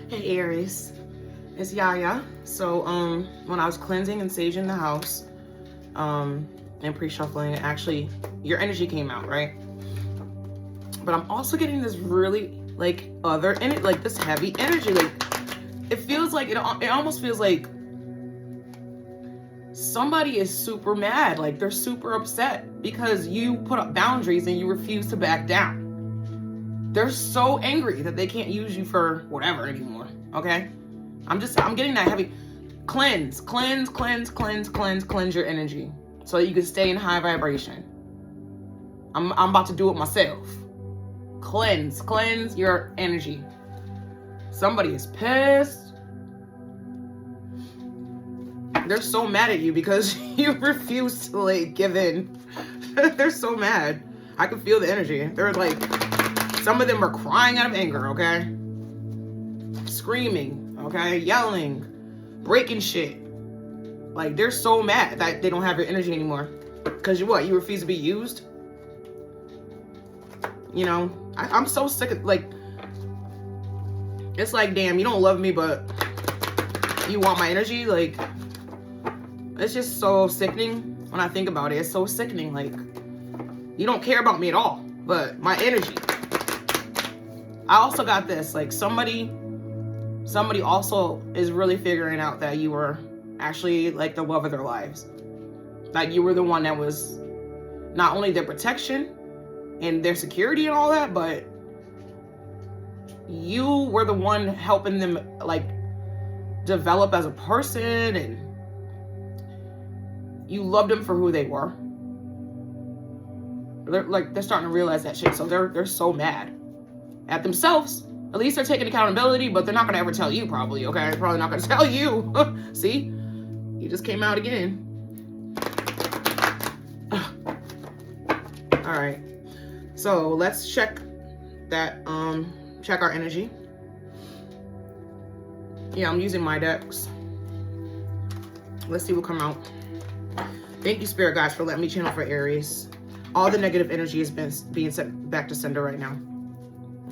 Hey Aries, it's Yaya. So when I was cleansing and saging the house, and pre-shuffling, actually your energy came out, right? But I'm also getting this really like other in it, like this heavy energy. Like it feels like it almost feels like somebody is super mad, like they're super upset because you put up boundaries and you refuse to back down. They're so angry that they can't use you for whatever anymore. Okay, I'm getting that heavy. Cleanse your energy so that you can stay in high vibration. I'm about to do it myself. Cleanse your energy. Somebody is pissed. They're so mad at you because you refuse to like give in. They're so mad. I can feel the energy. They're like, some of them are crying out of anger, okay? Screaming, okay? Yelling, breaking shit. Like, they're so mad that they don't have your energy anymore. Because you refuse to be used? You know, I'm so sick of, like, it's like, damn, you don't love me, but you want my energy? Like, it's just so sickening when I think about it. It's so sickening. Like, you don't care about me at all, but my energy. I also got this, like, somebody also is really figuring out that you were actually like the love of their lives. Like you were the one that was not only their protection and their security and all that, but you were the one helping them like develop as a person, and you loved them for who they were. They're starting to realize that shit, so they're so mad at themselves. At least they're taking accountability, but they're not gonna ever tell you, probably, okay? They're probably not gonna tell you. See? You just came out again. All right. So let's check that, check our energy. Yeah, I'm using my decks. Let's see what come out. Thank you, Spirit Guides, for letting me channel for Aries. All the negative energy has been being sent back to sender right now.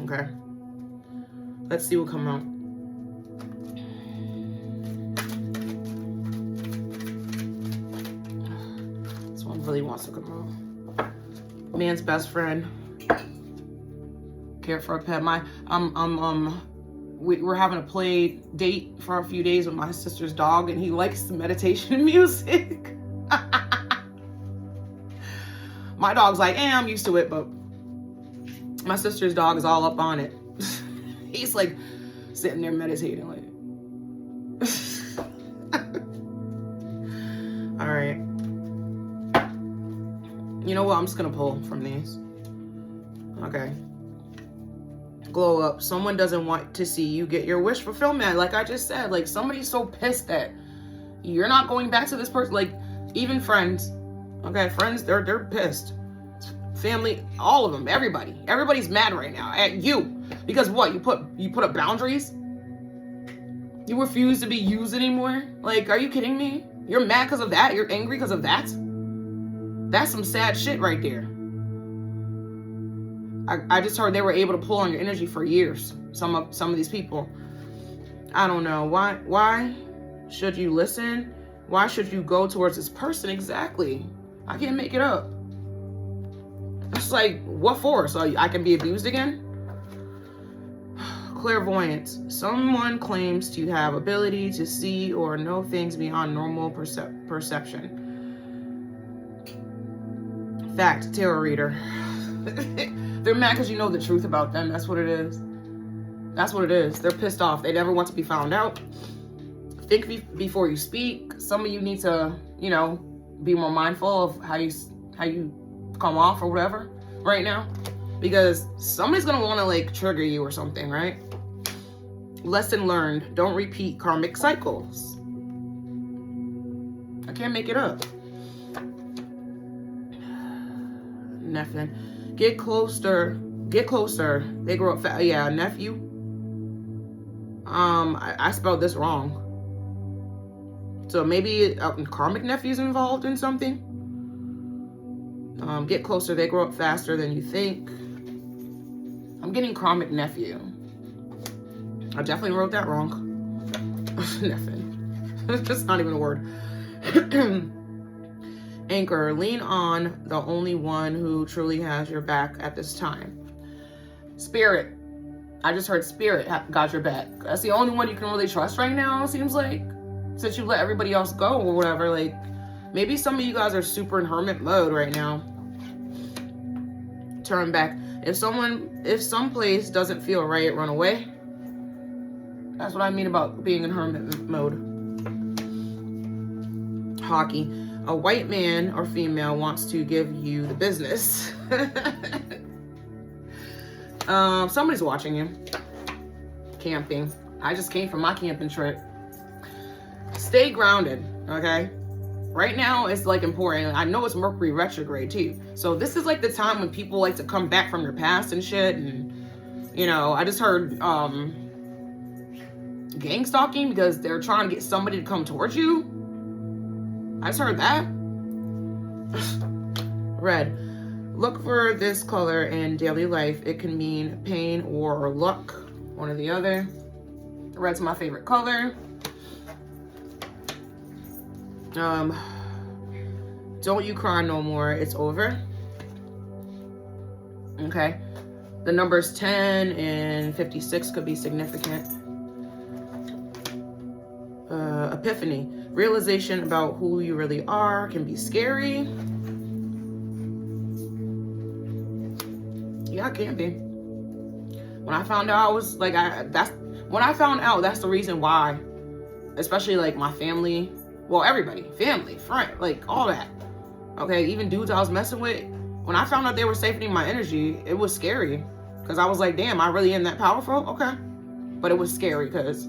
Okay. Let's see what come out. This one really wants to come out. Man's best friend. Care for a pet. We're having a play date for a few days with my sister's dog, and he likes the meditation music. My dog's like, I'm used to it, but my sister's dog is all up on it. He's like sitting there meditating, like. All right. You know what? I'm just gonna pull from these. Okay. Glow up. Someone doesn't want to see you get your wish fulfillment. Like I just said, like somebody's so pissed that you're not going back to this person. Like even friends. Okay, friends, they're pissed. Family, all of them, everybody's mad right now at you because what? You put up boundaries. You refuse to be used anymore. Like, are you kidding me? You're mad because of that. You're angry because of that. That's some sad shit right there. I just heard they were able to pull on your energy for years. Some of these people. I don't know why should you listen? Why should you go towards this person exactly? I can't make it up. It's like, what for? So I can be abused again? Clairvoyance. Someone claims to have ability to see or know things beyond normal perception. Fact. Tarot reader. They're mad because you know the truth about them. That's what it is. That's what it is. They're pissed off. They never want to be found out. Think before you speak. Some of you need to, you know, be more mindful of how you come off or whatever right now, because somebody's gonna want to like trigger you or something, right? Lesson learned: don't repeat karmic cycles. I can't make it up. Nothing. Get closer. They grow up fast. Yeah, nephew. I spelled this wrong. So maybe karmic nephew's involved in something. Get closer. They grow up faster than you think. I'm getting karmic nephew. I definitely wrote that wrong. Nothing. That's not even a word. Anchor, lean on the only one who truly has your back at this time. Spirit. I just heard Spirit got your back. That's the only one you can really trust right now, it seems like. Since you let everybody else go or whatever. Like, maybe some of you guys are super in hermit mode right now. Turn back. If some place doesn't feel right, run away. That's what I mean about being in hermit mode. Hockey. A white man or female wants to give you the business. Somebody's watching you. Camping. I just came from my camping trip. Stay grounded, okay? Right now, it's like important. I know it's Mercury retrograde too. So this is like the time when people like to come back from their past and shit. And, you know, I just heard gang stalking because they're trying to get somebody to come towards you. I just heard that. Red. Look for this color in daily life. It can mean pain or luck, one or the other. Red's my favorite color. Don't you cry no more. It's over. Okay. The numbers 10 and 56 could be significant. Epiphany. Realization about who you really are can be scary. Yeah, it can be. When I found out, I was like, when I found out, that's the reason why, especially like my family, well, everybody, family, friend, like all that. Okay, even dudes I was messing with, when I found out they were siphoning my energy, it was scary. Because I was like, damn, I really am that powerful? Okay. But it was scary because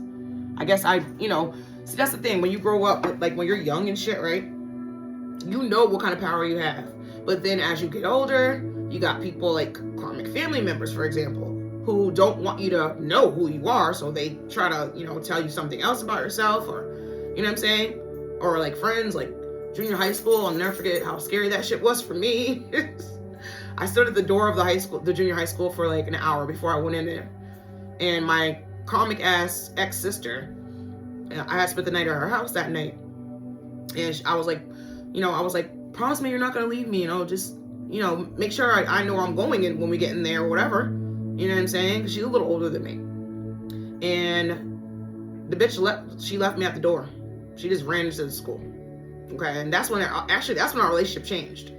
I guess see, that's the thing. When you grow up, like when you're young and shit, right? You know what kind of power you have. But then as you get older, you got people like karmic family members, for example, who don't want you to know who you are. So they try to, tell you something else about yourself, or, you know what I'm saying? Or like friends, like junior high school. I'll never forget how scary that shit was for me. I stood at the door of the junior high school for like an hour before I went in there. And my karmic ass ex-sister, I had spent the night at her house that night. And I was like, promise me you're not going to leave me, just, make sure I know where I'm going in when we get in there or whatever. You know what I'm saying? 'Cause she's a little older than me. And the bitch she left me at the door. She just ran into the school. Okay. And that's when our relationship changed.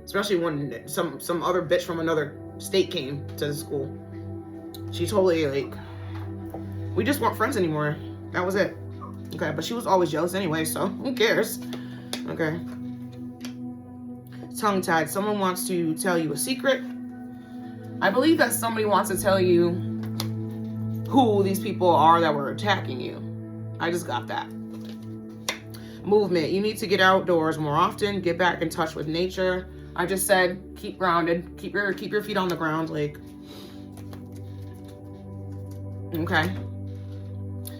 Especially when some other bitch from another state came to the school. She totally we just weren't friends anymore. That was it. Okay, but she was always jealous anyway, so who cares? Okay. Tongue-tied. Someone wants to tell you a secret. I believe that somebody wants to tell you who these people are that were attacking you. I just got that. Movement. You need to get outdoors more often. Get back in touch with nature. I just said keep grounded. Keep your feet on the ground. Okay.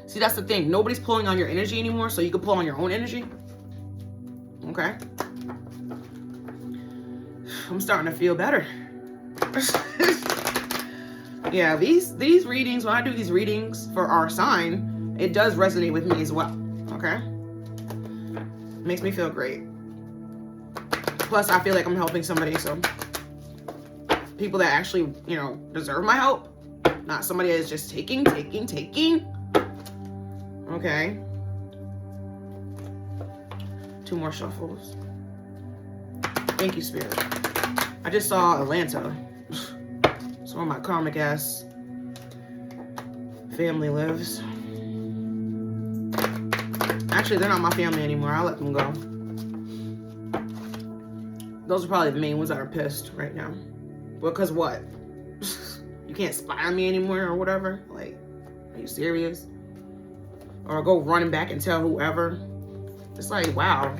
See, that's the thing. Nobody's pulling on your energy anymore, so you can pull on your own energy. Okay. I'm starting to feel better. Yeah, these readings, when I do these readings for our sign, it does resonate with me as well. Okay. Makes me feel great. Plus, I feel like I'm helping somebody, so people that actually, deserve my help. Not somebody that's just taking. Okay. 2 more shuffles. Thank you, Spirit. I just saw Atlanta. It's where my karmic ass family lives. Actually, they're not my family anymore. I let them go. Those are probably the main ones that are pissed right now. Because what? You can't spy on me anymore or whatever? Like, are you serious? Or go running back and tell whoever. It's like, wow.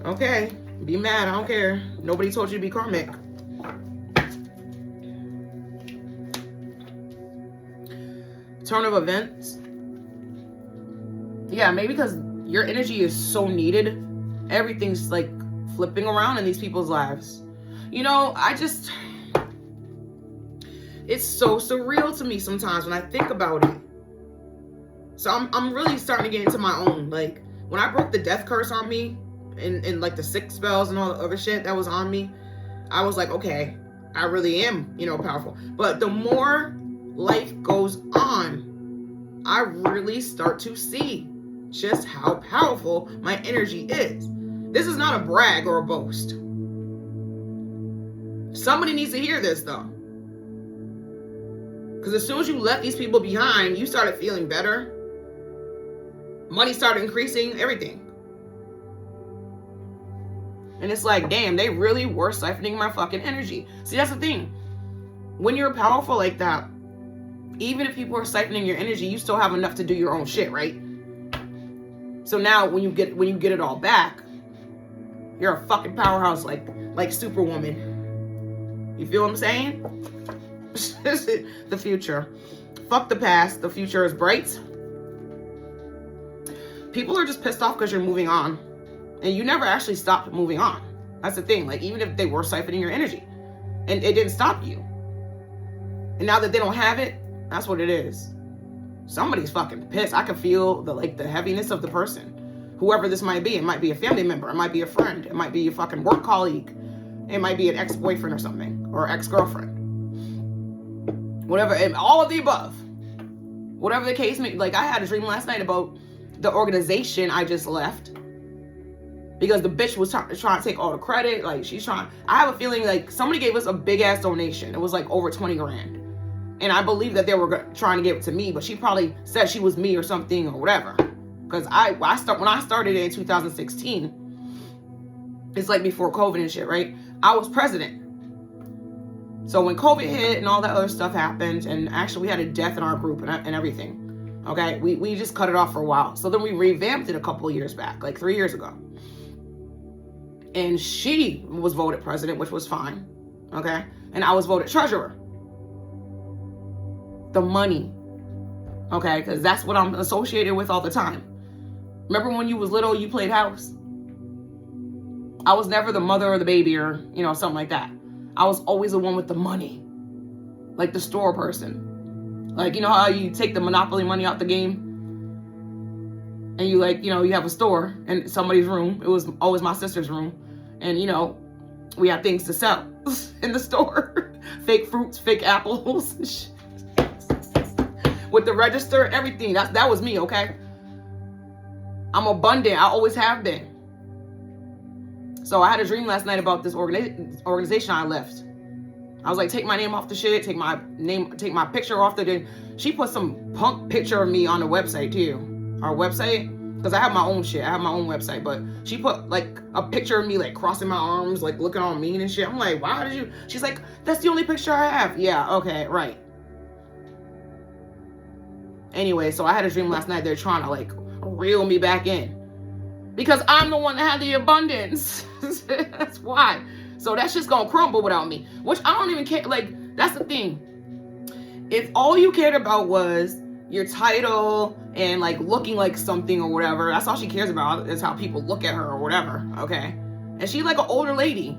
Okay, be mad, I don't care. Nobody told you to be karmic. Turn of events. Yeah, maybe because your energy is so needed. Everything's like flipping around in these people's lives. It's so surreal to me sometimes when I think about it. So I'm really starting to get into my own. Like, when I broke the death curse on me, and like the sick spells and all the other shit that was on me, I was like, okay, I really am, powerful. But the more life goes on, I really start to see just how powerful my energy is. This is not a brag or a boast. Somebody needs to hear this, though. Because as soon as you left these people behind, you started feeling better. Money started increasing, everything. And it's like, damn, they really were siphoning my fucking energy. See, that's the thing. When you're powerful like that, even if people are siphoning your energy, you still have enough to do your own shit, right? So now when you get it all back, you're a fucking powerhouse like Superwoman. You feel what I'm saying? The future. Fuck the past. The future is bright. People are just pissed off because you're moving on. And you never actually stopped moving on. That's the thing. Like, even if they were siphoning your energy, and it didn't stop you. And now that they don't have it, that's what it is. Somebody's fucking pissed. I can feel the heaviness of the person. Whoever this might be. It might be a family member. It might be a friend. It might be a fucking work colleague. It might be an ex-boyfriend or something. Or ex-girlfriend. Whatever. And all of the above. Whatever the case may be. Like, I had a dream last night about the organization I just left. Because the bitch was trying to take all the credit. Like, she's trying. I have a feeling like somebody gave us a big ass donation. It was like over 20 grand. And I believe that they were trying to give it to me. But she probably said she was me or something or whatever. Because when I started in 2016, it's like before COVID and shit, right? I was president. So when COVID hit and all that other stuff happened, and actually we had a death in our group and everything. Okay, we just cut it off for a while. So then we revamped it a couple of years back, like 3 years ago. And she was voted president, which was fine. Okay. And I was voted treasurer. The money. Okay. Because that's what I'm associated with all the time. Remember when you was little, you played house? I was never the mother or the baby or, something like that. I was always the one with the money. Like the store person. Like, you know how you take the Monopoly money out the game? And you you have a store in somebody's room. It was always my sister's room. And, we had things to sell in the store. Fake fruits, fake apples. With the register, everything. That was me, okay? I'm abundant. I always have been. So I had a dream last night about this organization I left. I was like, take my name off the shit. Take my picture off the... She put some punk picture of me on the website, too. Our website, because I have my own shit. I have my own website, but she put like a picture of me like crossing my arms, like looking all mean and shit. I'm like, why did you? She's like, that's the only picture I have. Yeah, okay, right. Anyway, so I had a dream last night. They're trying to like reel me back in because I'm the one that had the abundance. That's why. So that's just gonna crumble without me, which I don't even care. Like, that's the thing. If all you cared about was your title and like looking like something or whatever, that's all she cares about is how people look at her or whatever, okay? And she's like an older lady.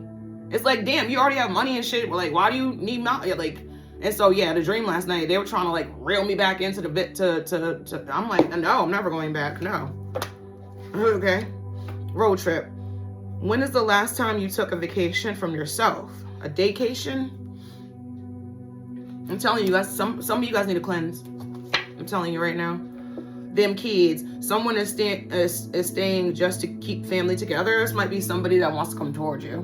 It's like, damn, you already have money and shit, but like, why do you need money? Like, and so yeah, the dream last night, they were trying to like reel me back into the bit to I'm like, no, I'm never going back, no. Okay, road trip. When is the last time you took a vacation from yourself? A daycation? I'm telling you guys, some of you guys need to cleanse. I'm telling you right now. Them kids. Someone is staying just to keep family together. This might be somebody that wants to come towards you.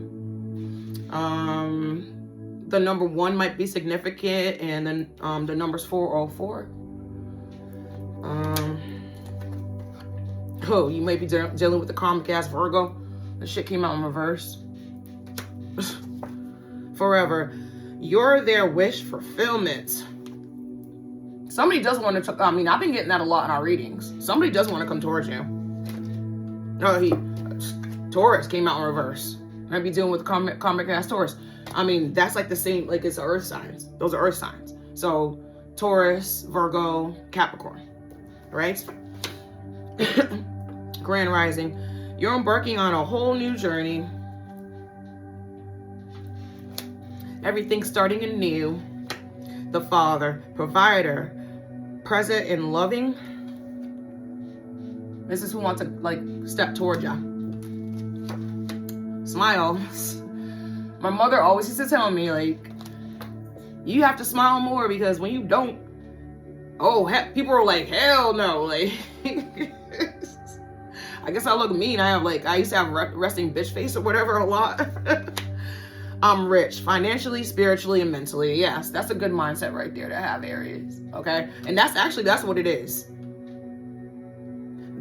The number 1 might be significant, and then the number's 404. Oh, you might be dealing with the karmic ass Virgo. The shit came out in reverse. Forever. You're their wish fulfillment. Somebody does want to, I've been getting that a lot in our readings. Somebody does want to come towards you. Taurus came out in reverse. Might be dealing with karmic ass Taurus. That's like the same, like it's earth signs. Those are earth signs. So Taurus, Virgo, Capricorn, right? Grand rising. You're embarking on a whole new journey. Everything's starting anew. the father, provider, present and loving. This is who wants to like step toward ya. Smile. My mother always used to tell me, like, you have to smile more, because when you don't, people are like, hell no. Like, I guess I look mean. I used to have resting bitch face or whatever a lot. I'm rich financially, spiritually, and mentally. Yes, that's a good mindset right there to have, Aries. Okay? And that's what it is.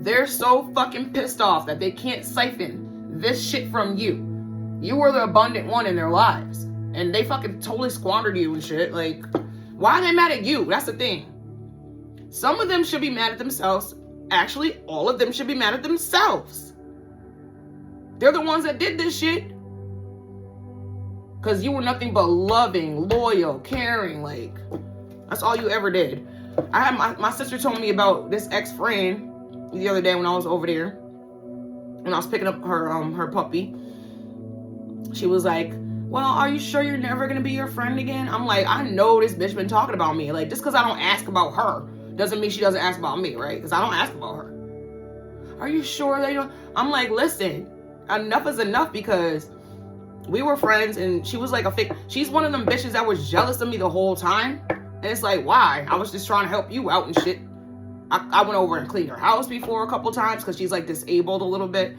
They're so fucking pissed off that they can't siphon this shit from you. You were the abundant one in their lives. And they fucking totally squandered you and shit. Like, why are they mad at you? That's the thing. Some of them should be mad at themselves. Actually, all of them should be mad at themselves. They're the ones that did this shit. Because you were nothing but loving, loyal, caring. Like, that's all you ever did. I had my sister told me about this ex-friend the other day when I was over there. When I was picking up her puppy. She was like, well, are you sure you're never going to be your friend again? I'm like, I know this bitch been talking about me. Like, just because I don't ask about her doesn't mean she doesn't ask about me, right? Because I don't ask about her. Are you sure they don't? I'm like, listen, enough is enough, because we were friends and she was like she's one of them bitches that was jealous of me the whole time. And it's like, why? I was just trying to help you out and shit. I went over and cleaned her house before a couple times because she's like disabled a little bit.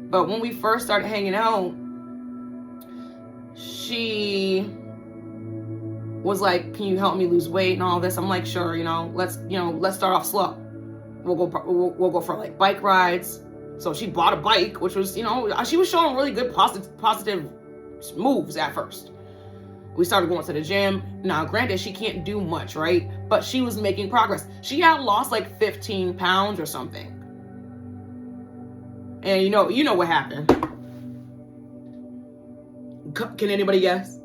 But when we first started hanging out, she was like, can you help me lose weight and all this? I'm like, sure, let's start off slow. We'll go for like bike rides. So she bought a bike, which was, she was showing really good positive moves at first. We started going to the gym. Now, granted, she can't do much, right? But she was making progress. She had lost like 15 pounds or something. And you know what happened. Can anybody guess?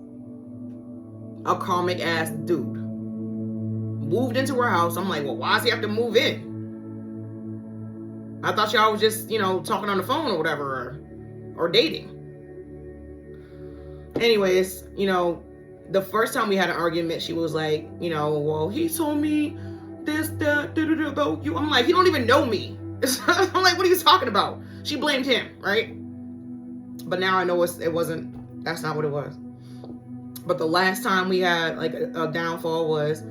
A comic ass dude moved into her house. I'm like, well, why does he have to move in? I thought y'all was just, talking on the phone or whatever, or dating. Anyways, the first time we had an argument, she was like, well, he told me this, that, about you. I'm like, he don't even know me. I'm like, what are you talking about? She blamed him, right? But now I know that's not what it was. But the last time we had like a downfall was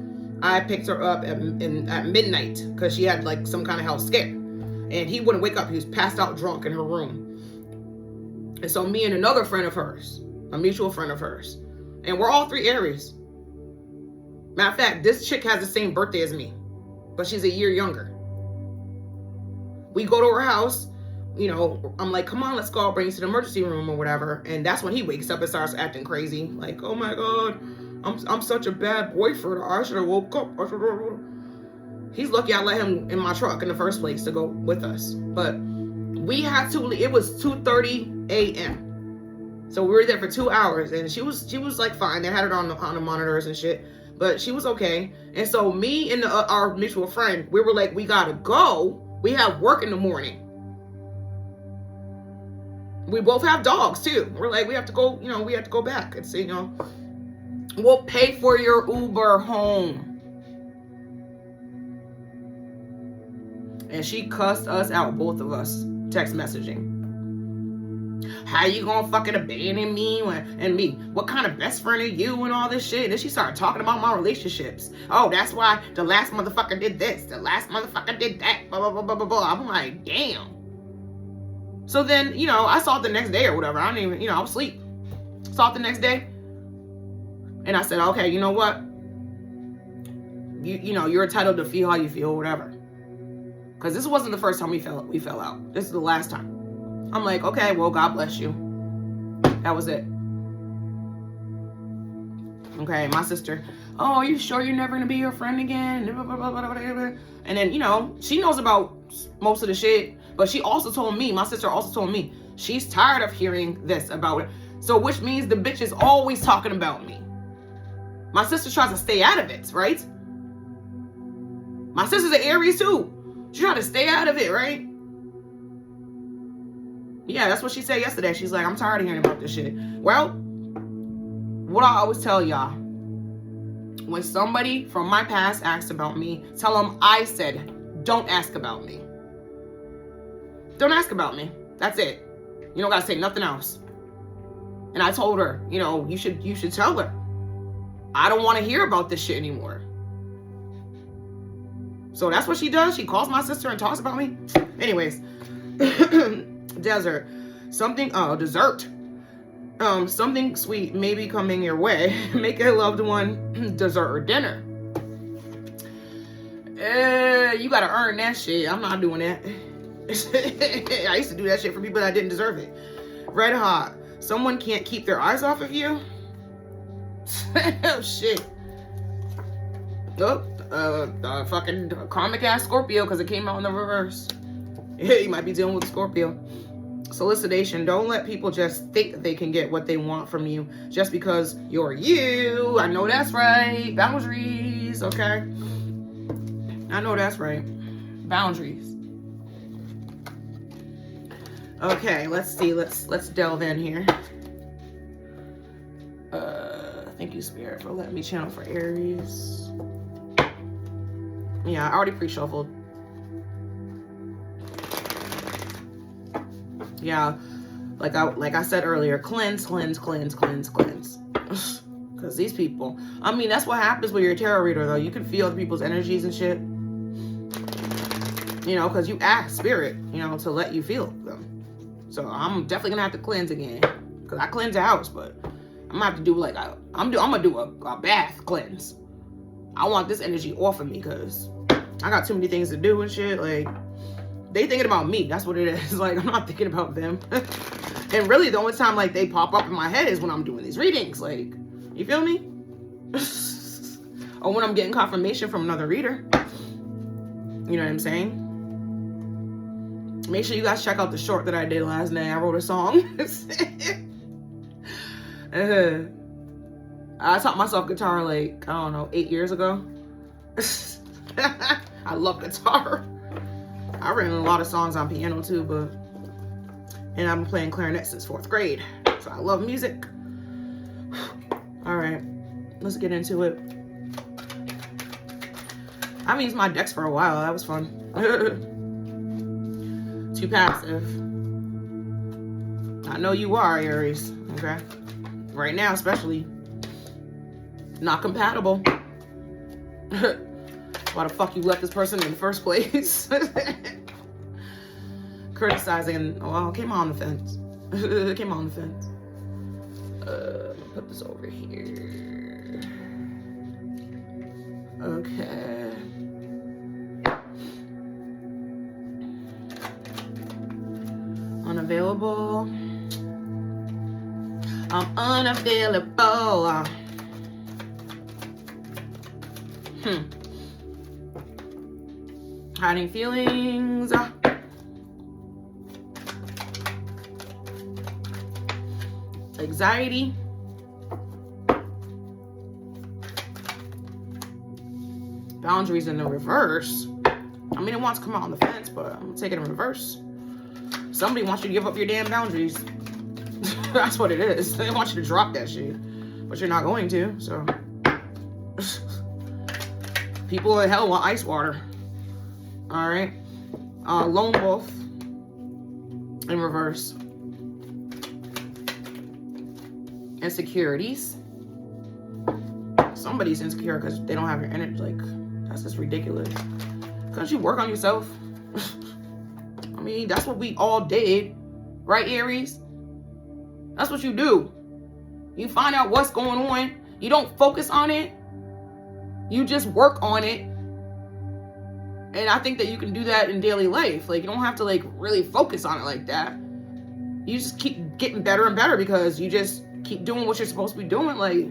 I picked her up at midnight because she had like some kind of health scare. And he wouldn't wake up. He was passed out drunk in her room. And so me and another friend of hers, a mutual friend of hers, and we're all three Aries. Matter of fact, this chick has the same birthday as me, but she's a year younger. We go to her house, I'm like, come on, let's go. I'll bring you to the emergency room or whatever. And that's when he wakes up and starts acting crazy. Like, oh my God, I'm such a bad boyfriend. I should have woke up. He's lucky I let him in my truck in the first place to go with us. But it was 2:30 a.m. So we were there for 2 hours, and she was like fine. They had it on the monitors and shit, but she was okay. And so me and our mutual friend, we were like, we gotta go. We have work in the morning. We both have dogs too. We're like, we have to go. We have to go back and say, we'll pay for your Uber home. And she cussed us out, both of us, text messaging. How you gonna fucking abandon me and me? What kind of best friend are you and all this shit? And then she started talking about my relationships. Oh, that's why the last motherfucker did this. The last motherfucker did that. Blah, blah, blah, blah, blah, blah. I'm like, damn. So then, I saw it the next day or whatever. I didn't even, I was asleep. Saw it the next day. And I said, okay, you know what? You're entitled to feel how you feel, whatever. Because this wasn't the first time we fell out. This is the last time. I'm like, okay, well, God bless you. That was it. Okay, my sister, oh, are you sure you're never going to be your friend again? And then, she knows about most of the shit. But she also told me, my sister also told me, she's tired of hearing this about it. So which means the bitch is always talking about me. My sister tries to stay out of it, right? My sister's an Aries too. She tried to stay out of it, right? Yeah, that's what she said yesterday. She's like, I'm tired of hearing about this shit. Well, what I always tell y'all, When somebody from my past asks about me, tell them I said, don't ask about me. Don't ask about me. That's it. You don't gotta say nothing else. And I told her, you know, you should tell her. I don't want to hear about this shit anymore. So that's what she does. She calls my sister and talks about me. Anyways, dessert. Dessert. Something sweet may be coming your way. Make a loved one dessert or dinner. You gotta earn that shit. I'm not doing that. I used to do that shit for people that didn't deserve it. Red hot. Someone can't keep their eyes off of you. Oh shit. Oh, fucking karmic ass Scorpio, because it came out in the reverse. Yeah, you might be dealing with Scorpio. Solicitation. Don't let people just think they can get what they want from you just because you're you. I know that's right. Boundaries, okay? I know that's right. Boundaries. Okay, let's see. Let's delve in here. Thank you, Spirit, for letting me channel for Aries. Yeah, I already pre-shuffled. Yeah, like I said earlier, cleanse. Because these people, I mean, that's what happens when you're a tarot reader, though. You can feel other people's energies and shit. You know, because you ask Spirit, you know, to let you feel them. So I'm definitely gonna have to cleanse again, because I cleanse the house, but I'm gonna have to do like I'm gonna do a bath cleanse. I want this energy off of me because I got too many things to do and shit. Like, they thinking about me. That's what it is. Like, I'm not thinking about them. And really, the only time like they pop up in my head is when I'm doing these readings. Like, you feel me? Or when I'm getting confirmation from another reader. You know what I'm saying? Make sure you guys check out the short that I did last night. I wrote a song. I taught myself guitar like, I don't know, 8 years ago. I love guitar. I've written a lot of songs on piano too, and I've been playing clarinet since 4th grade. So I love music. All right, let's get into it. I haven't used my decks for a while. That was fun. Too passive. I know you are, Aries, okay? Right now, especially. Not compatible. Why the fuck you left this person in the first place? Criticizing. Well, came on the fence. Came on the fence. Put this over here. Okay. Unavailable. I'm unavailable. Hiding feelings. Anxiety. Boundaries in the reverse. I mean, it wants to come out on the fence, but I'm gonna take it in reverse. Somebody wants you to give up your damn boundaries. That's what it is. They want you to drop that shit, but you're not going to, so. People in hell want ice water. All right. Lone wolf in reverse. Insecurities. Somebody's insecure because they don't have your energy. Like, that's just ridiculous. Can't you work on yourself? I mean, that's what we all did. Right, Aries? That's what you do. You find out what's going on. You don't focus on it. You just work on it. And I think that you can do that in daily life. Like, you don't have to, like, really focus on it like that. You just keep getting better and better because you just keep doing what you're supposed to be doing. Like,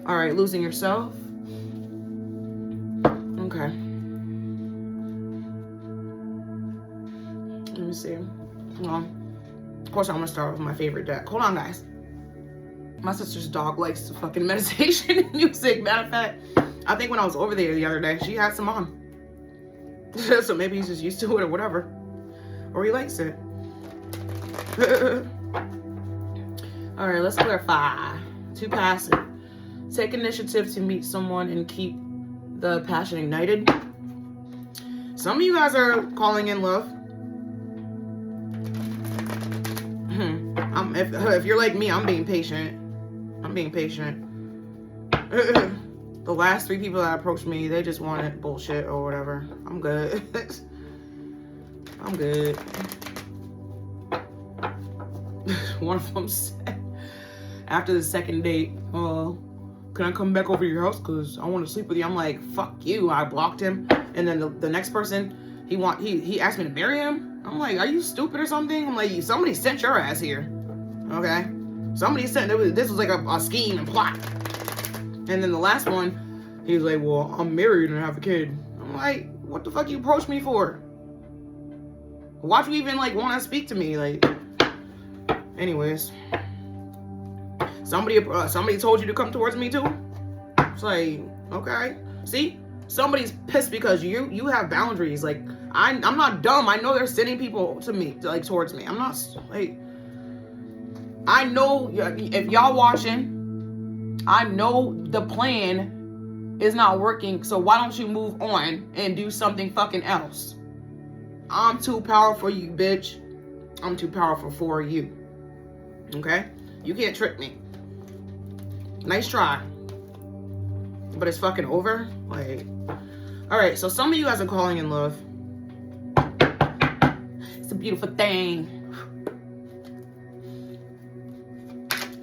all right, losing yourself. Okay. Let me see. Well, of course, I'm going to start with my favorite deck. Hold on, guys. My sister's dog likes fucking meditation music. Matter of fact, I think when I was over there the other day, she had some on. So maybe he's just used to it or whatever. Or he likes it. All right, let's clarify. Too passive. Take initiative to meet someone and keep the passion ignited. Some of you guys are calling in love. If you're like me, I'm being patient. I'm being patient. The last 3 people that approached me, they just wanted bullshit or whatever. I'm good. I'm good. One of them said, after the second date, can I come back over to your house because I want to sleep with you? I'm like, fuck you. I blocked him. And then the next person, he asked me to marry him. I'm like, are you stupid or something? I'm like, somebody sent your ass here. Okay? Somebody sent, this was like a scheme and plot. And then the last one, he was like, well, I'm married and I have a kid. I'm like, what the fuck you approached me for? Why'd you even like want to speak to me? Like, anyways. Somebody told you to come towards me too? It's like, okay. See? Somebody's pissed because you have boundaries. Like, I'm not dumb. I know they're sending people to me, like, towards me. I'm not, like, I know if y'all watching, I know the plan is not working. So why don't you move on and do something fucking else? I'm too powerful for you, bitch. I'm too powerful for you. Okay? You can't trick me. Nice try. But it's fucking over. Like, all right, so some of you guys are calling in love. It's a beautiful thing.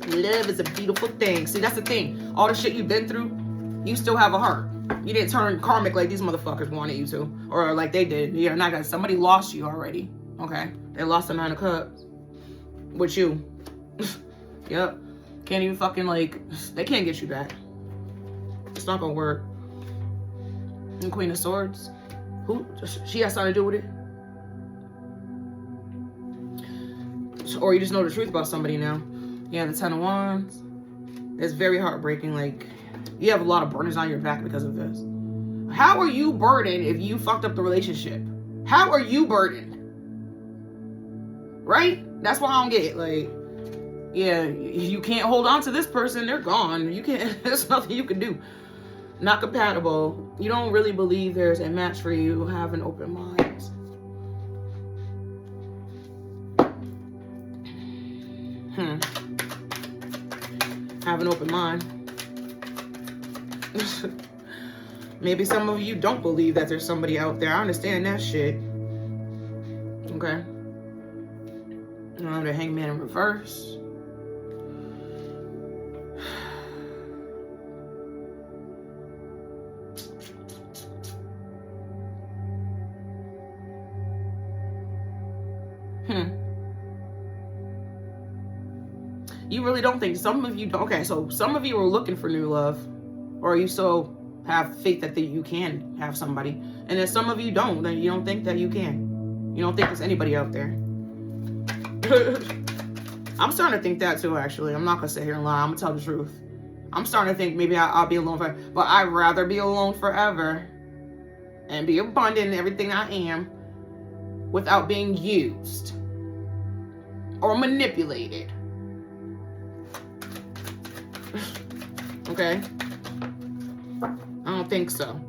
Love is a beautiful thing. See, that's the thing. All the shit you've been through, you still have a heart. You didn't turn karmic like these motherfuckers wanted you to. Or like they did. You're not gonna, somebody lost you already. Okay? They lost the 9 of Cups. With you. Yep. Can't even fucking, like, they can't get you back. It's not gonna work. And Queen of Swords. Who? She has something to do with it? Or you just know the truth about somebody now. Yeah, the 10 of Wands. It's very heartbreaking. Like, you have a lot of burdens on your back because of this. How are you burdened if you fucked up the relationship? How are you burdened? Right? That's what I don't get. Like, yeah, you can't hold on to this person. They're gone. You can't, there's nothing you can do. Not compatible. You don't really believe there's a match for you. Have an open mind. Have an open mind. Maybe some of you don't believe that there's somebody out there. I understand that shit. Okay. The Hangman in reverse. You really don't think, some of you don't, okay, so some of you are looking for new love, or you still have faith that you can have somebody, and then some of you don't, then you don't think that you can. You don't think there's anybody out there. I'm starting to think that too, actually. I'm not gonna sit here and lie, I'm gonna tell the truth. I'm starting to think maybe I'll be alone forever, but I'd rather be alone forever and be abundant in everything I am without being used or manipulated. Okay? I don't think so.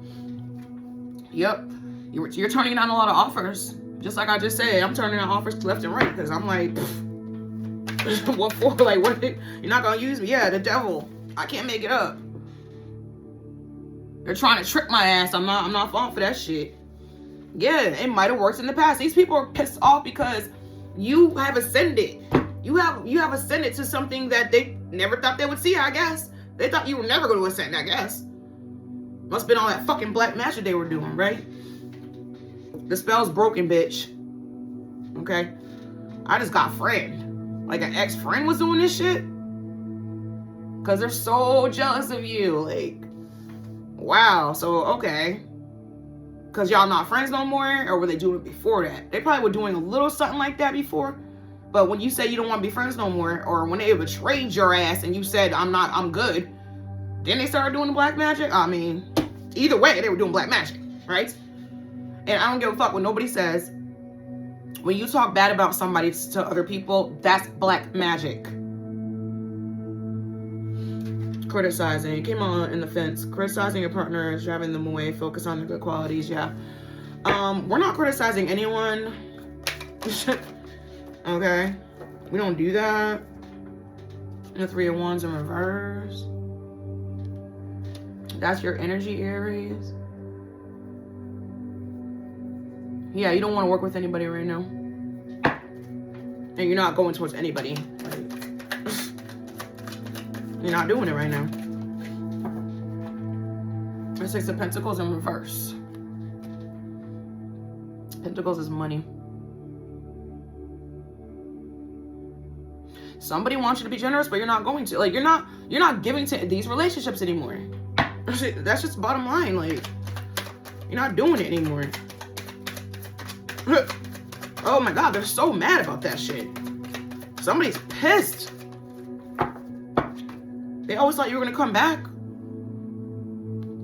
Yep. You're turning down a lot of offers. Just like I just said, I'm turning down offers left and right because I'm like, what for? Like, what? You're not going to use me? Yeah, the devil. I can't make it up. They're trying to trick my ass. I'm not falling for that shit. Yeah, it might have worked in the past. These people are pissed off because you have ascended. You have ascended to something that they never thought they would see, I guess. They thought you were never going to ascend, I guess. Must have been all that fucking black magic they were doing, right? The spell's broken, bitch. Okay? I just got friend. Like an ex-friend was doing this shit? Because they're so jealous of you. Like, wow. So, okay. Because y'all not friends no more? Or were they doing it before that? They probably were doing a little something like that before. But when you say you don't want to be friends no more, or when they betrayed your ass and you said, I'm good, then they started doing the black magic? I mean, either way, they were doing black magic, right? And I don't give a fuck what nobody says. When you talk bad about somebody to other people, that's black magic. Criticizing. It came on in the fence. Criticizing your partner is driving them away. Focus on the good qualities. Yeah. We're not criticizing anyone. Okay. We don't do that. The Three of Wands in reverse. That's your energy, Aries. Yeah, you don't want to work with anybody right now. And you're not going towards anybody. Like, you're not doing it right now. The Six of Pentacles in reverse. Pentacles is money. Somebody wants you to be generous, but you're not going to. Like, you're not giving to these relationships anymore. That's just bottom line. Like, you're not doing it anymore. Oh my God, they're so mad about that shit. Somebody's pissed. They always thought you were gonna come back.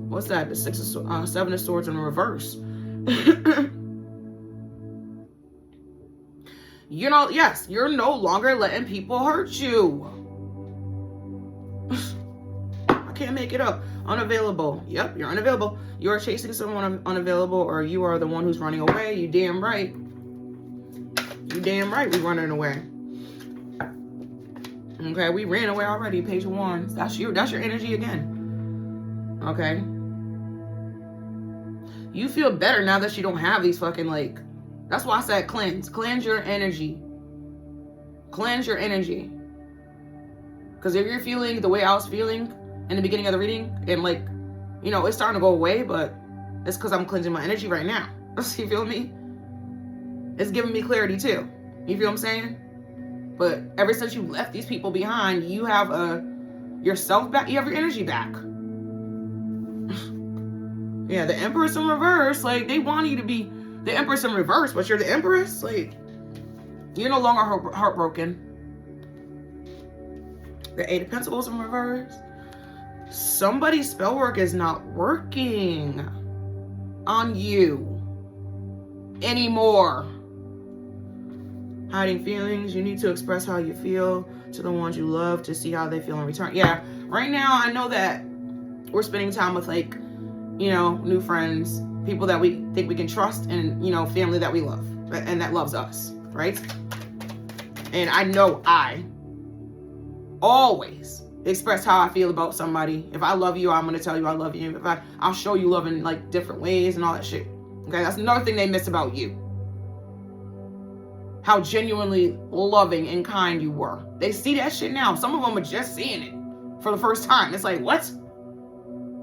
What's that? The Seven of Swords in reverse. You know, yes, you're no longer letting people hurt you. I can't make it up. Unavailable. Yep, you're unavailable. You are chasing someone unavailable, or you are the one who's running away. You damn right. You damn right we running away. Okay, we ran away already. Page of Wands. That's your energy again. Okay. You feel better now that you don't have these fucking, like, that's why I said cleanse. Cleanse your energy. Cleanse your energy. Because if you're feeling the way I was feeling in the beginning of the reading, and, like, you know, it's starting to go away, but it's because I'm cleansing my energy right now. You feel me? It's giving me clarity too. You feel what I'm saying? But ever since you left these people behind, you have yourself back. You have your energy back. Yeah, the Empress in reverse. Like, they want you to be the Empress in reverse, but you're the Empress. Like, you're no longer heartbroken. The Eight of Pentacles in reverse. Somebody's spell work is not working on you anymore. Hiding feelings. You need to express how you feel to the ones you love to see how they feel in return. Yeah, right now I know that we're spending time with, like, you know, new friends, people that we think we can trust, and, you know, family that we love and that loves us, right? And I know I always express how I feel about somebody. If I love you, I'm going to tell you I love you. If I'll show you love in, like, different ways and all that shit. Okay, that's another thing they miss about you. How genuinely loving and kind you were. They see that shit now. Some of them are just seeing it for the first time. It's like, what?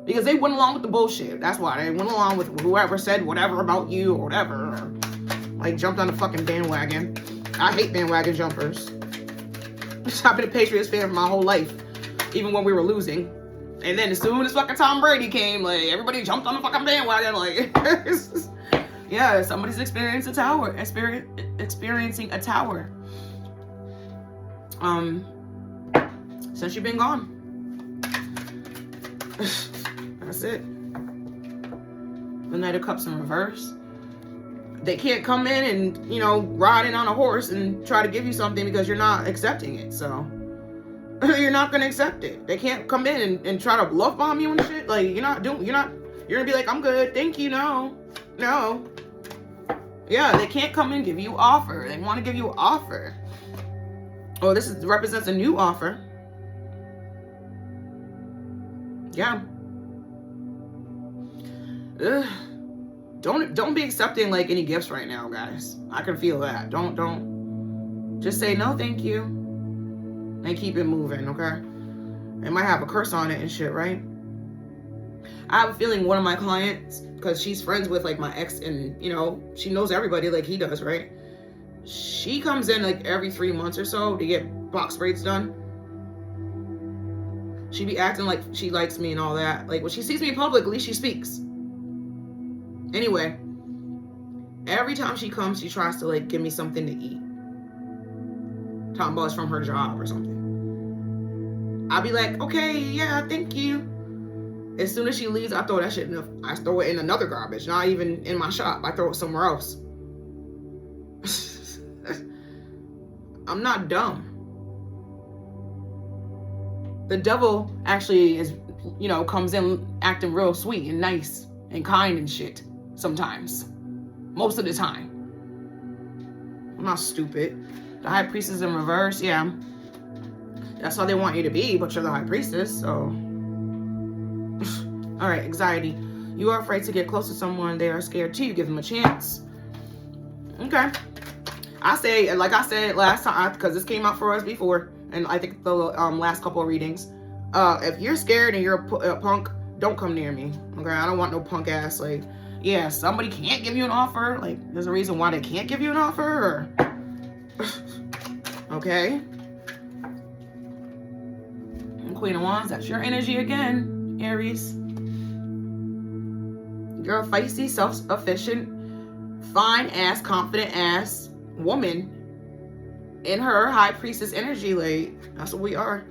Because they went along with the bullshit. That's why. They went along with whoever said whatever about you or whatever. Or, like, jumped on the fucking bandwagon. I hate bandwagon jumpers. I've been a Patriots fan for my whole life. Even when we were losing. And then as soon as fucking Tom Brady came, like, everybody jumped on the fucking bandwagon. Like, yeah, somebody's experiencing a tower. Experiencing a tower. Since you've been gone. That's it. The Knight of Cups in reverse. They can't come in and, you know, ride in on a horse and try to give you something because you're not accepting it. So you're not gonna accept it. They can't come in and try to love bomb you and shit. Like, you're gonna be like, I'm good, thank you. No. Yeah, they can't come in and give you offer. They want to give you an offer. Oh, this represents a new offer. Yeah. Ugh. Don't be accepting, like, any gifts right now, guys. I can feel that. Don't. Just say no, thank you, and keep it moving, okay? It might have a curse on it and shit, right? I have a feeling one of my clients, because she's friends with, like, my ex, and, you know, she knows everybody like he does, right? She comes in, like, every 3 months or so to get box braids done. She be acting like she likes me and all that. Like, when she sees me in public, at least she speaks. Anyway, every time she comes, she tries to, like, give me something to eat. Talking about it's from her job or something. I'll be like, okay, yeah, thank you. As soon as she leaves, I throw that shit I throw it in another garbage. Not even in my shop. I throw it somewhere else. I'm not dumb. The devil actually is, you know, comes in acting real sweet and nice and kind and shit sometimes. Most of the time. I'm not stupid. The high priestess in reverse, yeah. That's how they want you to be, but you're the high priestess, so. All right, anxiety. You are afraid to get close to someone. They are scared too. Give them a chance. Okay. I say, like I said last time, because this came out for us before, and I think the last couple of readings. If you're scared and you're a punk, don't come near me. Okay, I don't want no punk ass. Like, yeah, somebody can't give you an offer. Like, there's a reason why they can't give you an offer. Or... okay. Queen of Wands, that's your energy again, Aries. You're a feisty, self-sufficient, fine-ass, confident-ass woman in her high priestess energy. Like, that's what we are.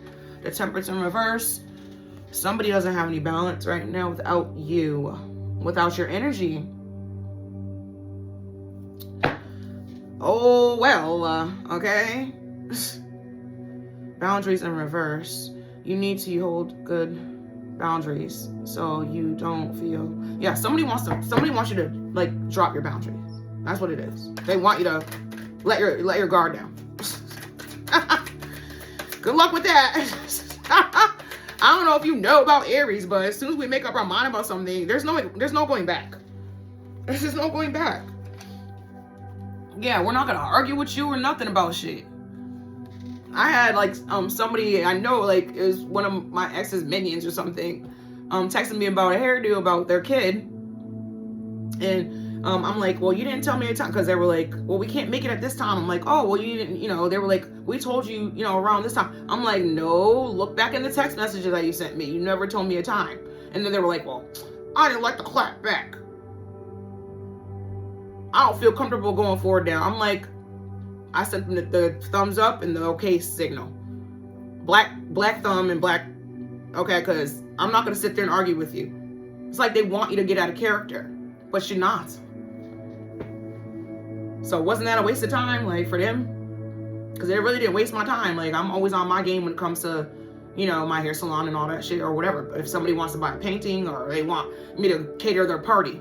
The Temperance in reverse. Somebody doesn't have any balance right now without you, without your energy. Oh, well, okay. Boundaries in reverse. You need to hold good boundaries so you don't feel, yeah, somebody wants you to like drop your boundaries. That's what it is. They want you to let your guard down. Good luck with that. I don't know if you know about Aries, but as soon as we make up our mind about something, there's no going back. There's just no going back. Yeah, we're not gonna argue with you or nothing about shit. I had like somebody I know, like it was one of my ex's minions or something, texting me about a hairdo about their kid, and I'm like, well, you didn't tell me a time, because they were like, well, we can't make it at this time. I'm like, oh, well, you didn't, you know, they were like, we told you, you know, around this time. I'm like, no, look back in the text messages that you sent me. You never told me a time. And then they were like, well, I didn't like to clap back. I don't feel comfortable going forward now. I'm like, I sent them the thumbs up and the okay signal. Black thumb and black, okay, because I'm not going to sit there and argue with you. It's like they want you to get out of character, but you're not. So wasn't that a waste of time, like, for them? Because they really didn't waste my time. Like, I'm always on my game when it comes to, you know, my hair salon and all that shit or whatever. But if somebody wants to buy a painting or they want me to cater their party,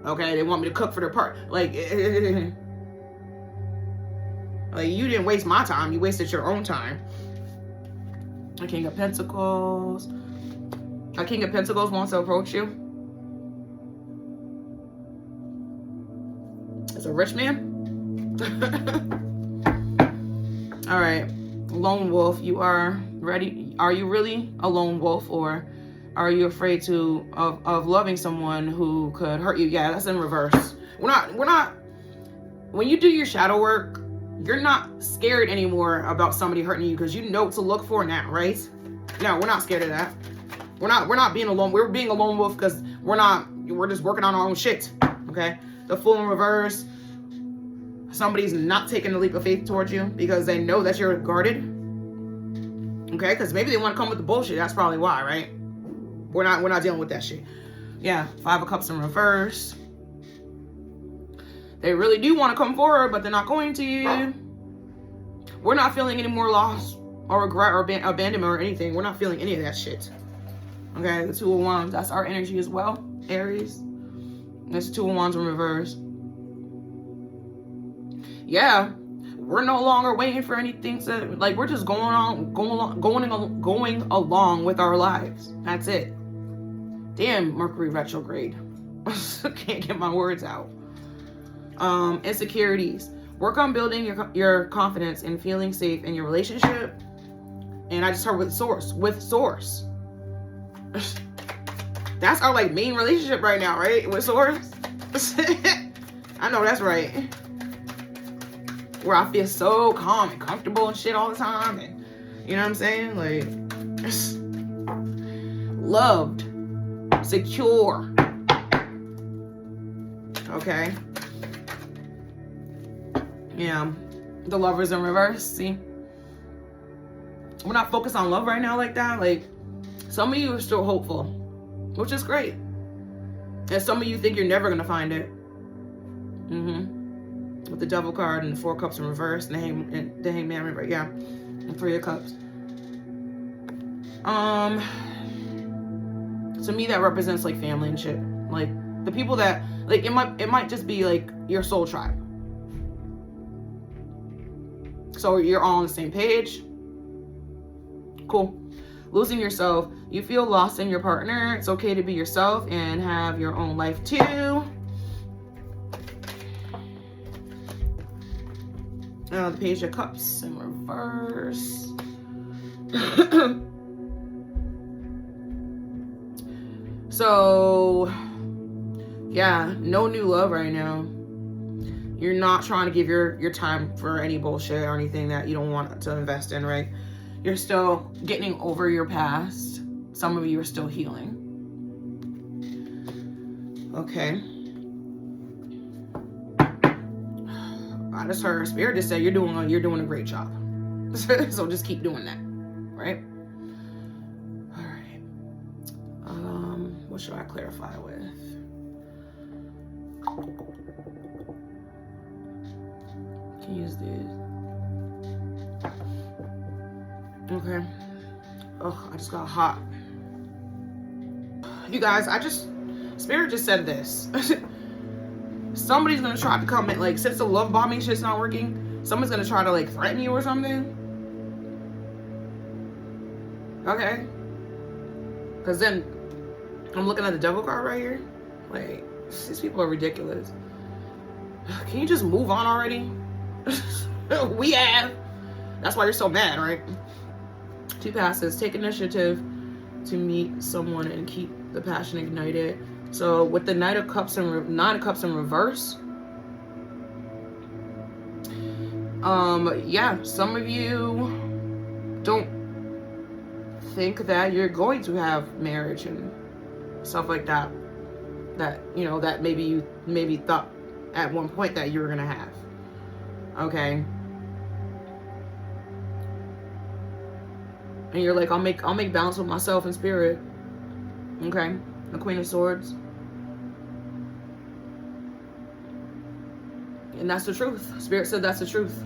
okay, they want me to cook for their party, like, like, you didn't waste my time. You wasted your own time. A King of Pentacles. A King of Pentacles wants to approach you. It's a rich man. All right. Lone wolf. You are ready. Are you really a lone wolf, or are you afraid of loving someone who could hurt you? Yeah, that's in reverse. We're not. When you do your shadow work, you're not scared anymore about somebody hurting you because you know what to look for now, right? No, we're not scared of that. We're not being alone. We're being a lone wolf because we're just working on our own shit. Okay? The Fool in reverse. Somebody's not taking the leap of faith towards you because they know that you're guarded. Okay? Because maybe they want to come with the bullshit. That's probably why, right? We're not dealing with that shit. Yeah, Five of Cups in reverse. They really do want to come forward, but they're not going to. We're not feeling any more loss or regret or abandonment or anything. We're not feeling any of that shit. Okay, the Two of Wands, that's our energy as well, Aries. That's the Two of Wands in reverse. Yeah, we're no longer waiting for anything to, like, we're just going along with our lives. That's it. Damn, Mercury retrograde. Can't get my words out. Insecurities. Work on building your confidence and feeling safe in your relationship. And I just heard with source. That's our like main relationship right now, right? With source. I know that's right. Where I feel so calm and comfortable and shit all the time, and you know what I'm saying? Like, loved, secure. Okay. Yeah, the Lovers in reverse. See, we're not focused on love right now like that. Like, some of you are still hopeful, which is great, and some of you think you're never gonna find it. With the Devil card and the Four Cups in reverse and the Hangman in reverse. Yeah, and Three of Cups. To me, that represents like family and shit. Like the people that like it might just be like your soul tribe. So you're all on the same page. Cool. Losing yourself. You feel lost in your partner. It's okay to be yourself and have your own life too. The Page of Cups in reverse. So, yeah, no new love right now. You're not trying to give your time for any bullshit or anything that you don't want to invest in, right? You're still getting over your past. Some of you are still healing. Okay. I just heard Spirit just said you're doing a great job. So just keep doing that, right? All right. What should I clarify with? Can use these. Okay. Oh, I just got hot. You guys, Spirit just said this. Somebody's gonna try to come in, like, since the love bombing shit's not working, someone's gonna try to, like, threaten you or something. Okay. Because then, I'm looking at the devil card right here. Like, these people are ridiculous. Can you just move on already? We have. That's why you're so mad, right? 2 passes. Take initiative to meet someone and keep the passion ignited. So with the Nine of Cups in reverse, yeah, some of you don't think that you're going to have marriage and stuff like that. That, you know, that maybe you thought at one point that you were gonna have. Okay. And you're like, I'll make balance with myself and spirit. Okay. The Queen of Swords. And that's the truth. Spirit said that's the truth.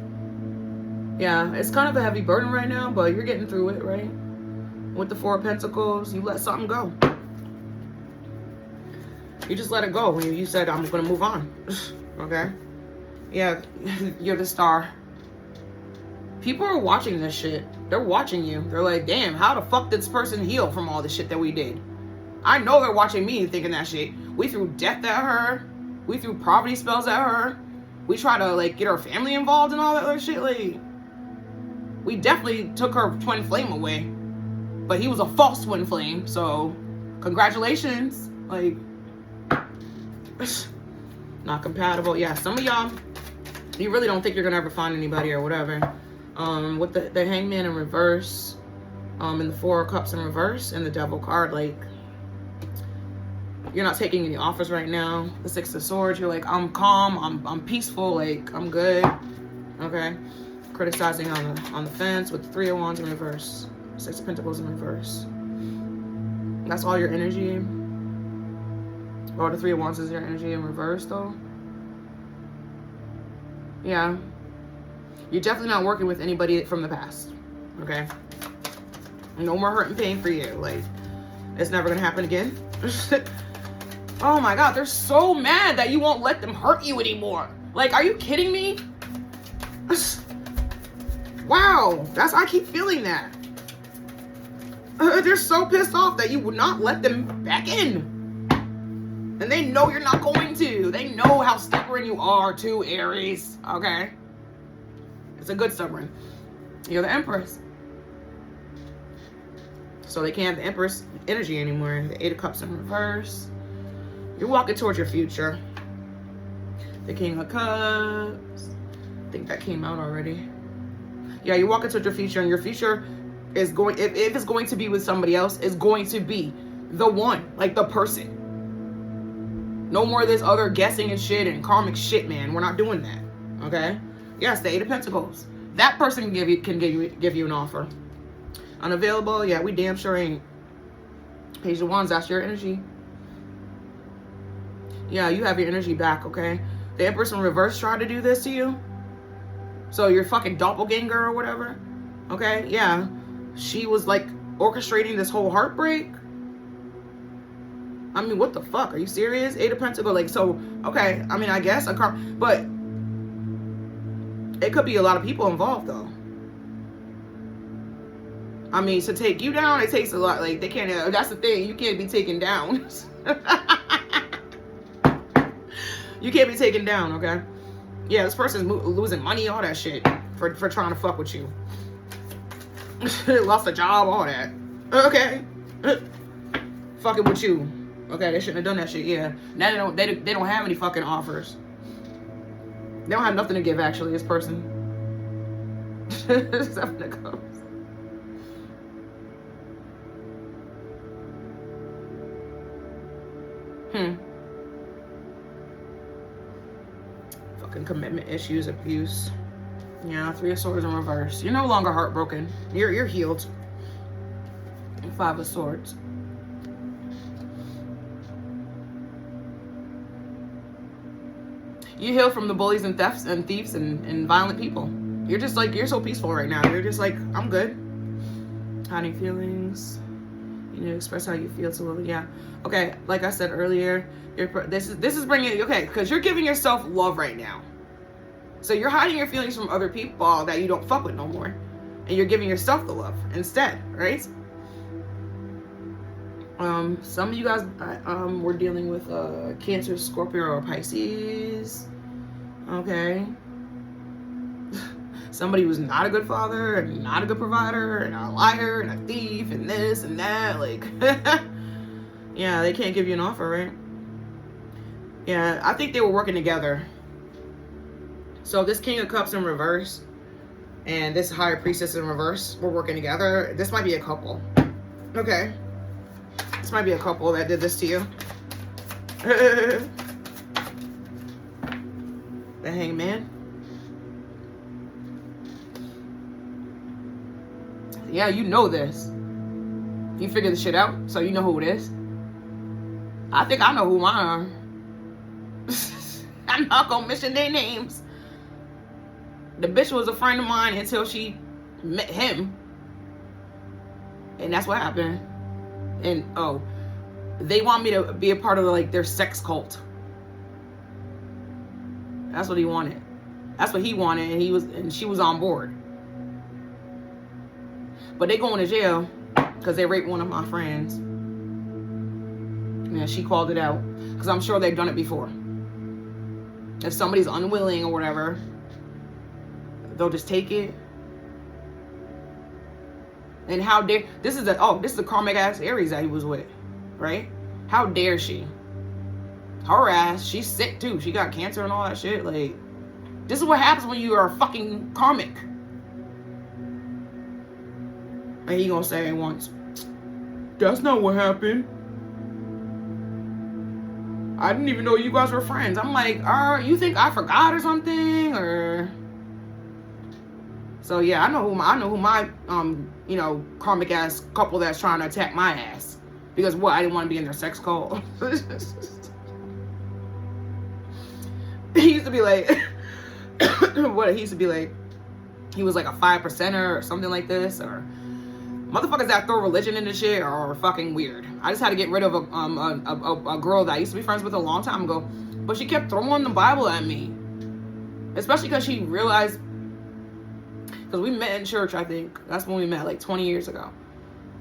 Yeah, it's kind of a heavy burden right now, but you're getting through it, right? With the 4 of Pentacles, you let something go. You just let it go when you said, I'm going to move on. Okay? Yeah, you're the star. People are watching this shit. They're watching you. They're like, damn, how the fuck did this person heal from all the shit that we did? I know they're watching me thinking that shit. We threw death at her. We threw poverty spells at her. We tried to, like, get her family involved and all that other shit. Like, we definitely took her twin flame away. But he was a false twin flame, so congratulations. Like, not compatible. Yeah, some of y'all, you really don't think you're gonna ever find anybody or whatever. With the Hangman in reverse, and the 4 of Cups in reverse, and the Devil card, like, you're not taking any offers right now. The 6 of Swords, you're like, I'm calm, I'm peaceful, like, I'm good. Okay. Criticizing on the fence with the 3 of Wands in reverse. 6 of Pentacles in reverse. That's all your energy. Or the 3 of Wands is your energy in reverse, though. Yeah. You're definitely not working with anybody from the past. Okay? No more hurt and pain for you. Like, it's never gonna happen again. Oh my God, they're so mad that you won't let them hurt you anymore. Like, are you kidding me? Wow, I keep feeling that. They're so pissed off that you would not let them back in. And they know you're not going to. They know how stubborn you are too, Aries. Okay? It's a good stubborn. You're the Empress. So they can't have the Empress energy anymore. The 8 of Cups in reverse. You're walking towards your future. The King of Cups. I think that came out already. Yeah, you're walking towards your future, and your future is going, if it's going to be with somebody else, is going to be the one, like the person. No more of this other guessing and shit and karmic shit, man. We're not doing that. Okay? Yes, the 8 of Pentacles. That person can give you an offer. Unavailable, yeah, we damn sure ain't. Page of Wands, that's your energy. Yeah, you have your energy back, okay? The Empress in reverse tried to do this to you. So your fucking doppelganger or whatever. Okay, yeah. She was like orchestrating this whole heartbreak. I mean, what the fuck? Are you serious? Eight of Pentacles. Like, so, okay. I mean, I guess a car, but it could be a lot of people involved, though. I mean, to take you down, it takes a lot. Like, they can't, that's the thing. You can't be taken down. You can't be taken down, okay? Yeah, this person's losing money, all that shit, for trying to fuck with you. Lost a job, all that. Okay. Fucking with you. Okay, they shouldn't have done that shit, yeah. Now they don't have any fucking offers. They don't have nothing to give, actually, this person. Seven of Cups. Fucking commitment issues, abuse. Yeah, Three of Swords in reverse. You're no longer heartbroken. You're healed. Five of Swords. You heal from the bullies and thieves and violent people. You're just like, you're so peaceful right now. You're just like, I'm good. Hiding feelings. You need to express how you feel to others. Yeah. Okay, like I said earlier, this is bringing, okay, because you're giving yourself love right now. So you're hiding your feelings from other people that you don't fuck with no more. And you're giving yourself the love instead, right? Some of you guys were dealing with Cancer, Scorpio, or Pisces. Okay. Somebody who's not a good father and not a good provider and a liar and a thief and this and that. Like, yeah, they can't give you an offer, right? Yeah, I think they were working together. So this King of Cups in reverse and this Higher Priestess in reverse were working together. This might be a couple. Okay. This might be a couple that did this to you. The Hangman. Yeah, you know this. You figured the shit out, so you know who it is. I think I know who mine are. I'm not gonna mention their names. The bitch was a friend of mine until she met him. And that's what happened. And, oh, they want me to be a part of, like, their sex cult. That's what he wanted. That's what he wanted, and she was on board. But they going to jail because they raped one of my friends. Yeah, she called it out. Because I'm sure they've done it before. If somebody's unwilling or whatever, they'll just take it. And how dare, this is a karmic ass Aries that he was with, right? How dare she? Her ass, she's sick too. She got cancer and all that shit. Like, this is what happens when you are fucking karmic. And he gonna say once, that's not what happened. I didn't even know you guys were friends. I'm like, you think I forgot or something? Or so yeah, I know who my you know, karmic ass couple that's trying to attack my ass. Because what, I didn't want to be in their sex cult. He used to be like what, he used to be like, he was like a 5%er or something like this, or motherfuckers that throw religion into shit are fucking weird. I just had to get rid of a girl that I used to be friends with a long time ago, but she kept throwing the Bible at me, especially because she realized, because we met in church, I think that's when we met, like 20 years ago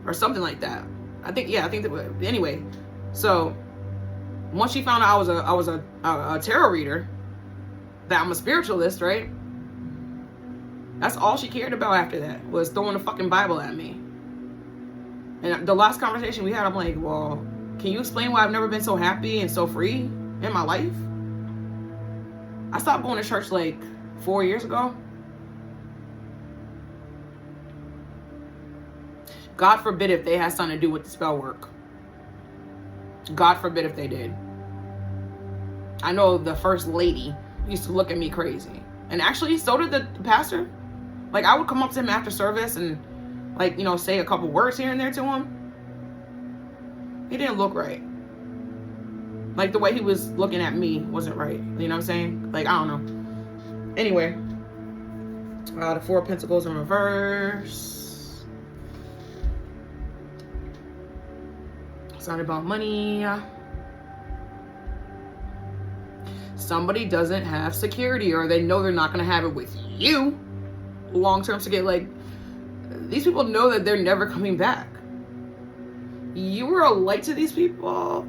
or something like that. I think that, anyway. So once she found out I was a tarot reader, that I'm a spiritualist, right? That's all she cared about after that, was throwing the fucking Bible at me. And the last conversation we had, I'm like, well, can you explain why I've never been so happy and so free in my life? I stopped going to church like 4 years ago. God forbid if they had something to do with the spell work. God forbid if they did. I know the first lady used to look at me crazy. And actually, so did the pastor. Like, I would come up to him after service and, like, you know, say a couple words here and there to him. He didn't look right. Like, the way he was looking at me wasn't right. You know what I'm saying? Like, I don't know. Anyway. The Four of Pentacles in reverse. It's not about money. Somebody doesn't have security, or they know they're not going to have it with you. Long-term security. Like, these people know that they're never coming back. You were a light to these people.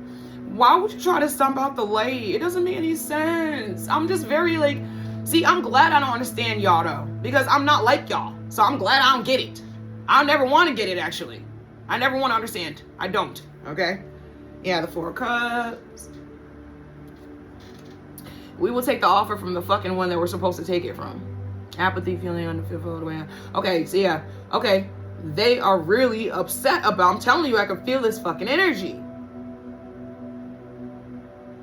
Why would you try to stump out the light? It doesn't make any sense. I'm just very like, see, I'm glad I don't understand y'all though, because I'm not like y'all. So I'm glad I don't get it. I never want to get it, actually. I never want to understand. I don't. Okay? Yeah, the 4 of Cups. We will take the offer from the fucking one that we're supposed to take it from. Apathy, feeling unfulfilled all the way. Okay, so yeah. Okay. They are really upset about, I'm telling you, I can feel this fucking energy.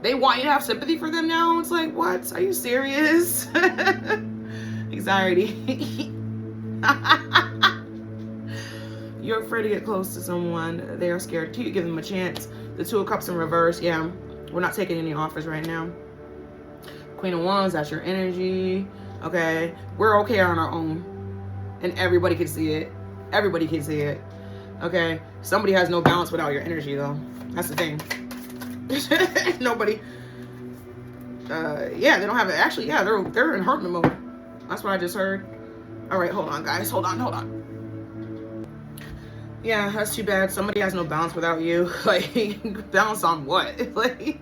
They want you to have sympathy for them now. It's like, what? Are you serious? Anxiety. You're afraid to get close to someone. They are scared to give them a chance. The 2 of Cups in reverse. Yeah, we're not taking any offers right now. Queen of Wands, that's your energy. Okay, we're okay on our own. And everybody can see it. Everybody can see it. Okay, somebody has no balance without your energy though. That's the thing. Nobody. Yeah, they don't have it. Actually, yeah, they're in hurt mode. That's what I just heard. All right, hold on, guys. Hold on. Yeah, that's too bad. Somebody has no balance without you. Like, balance on what? Like,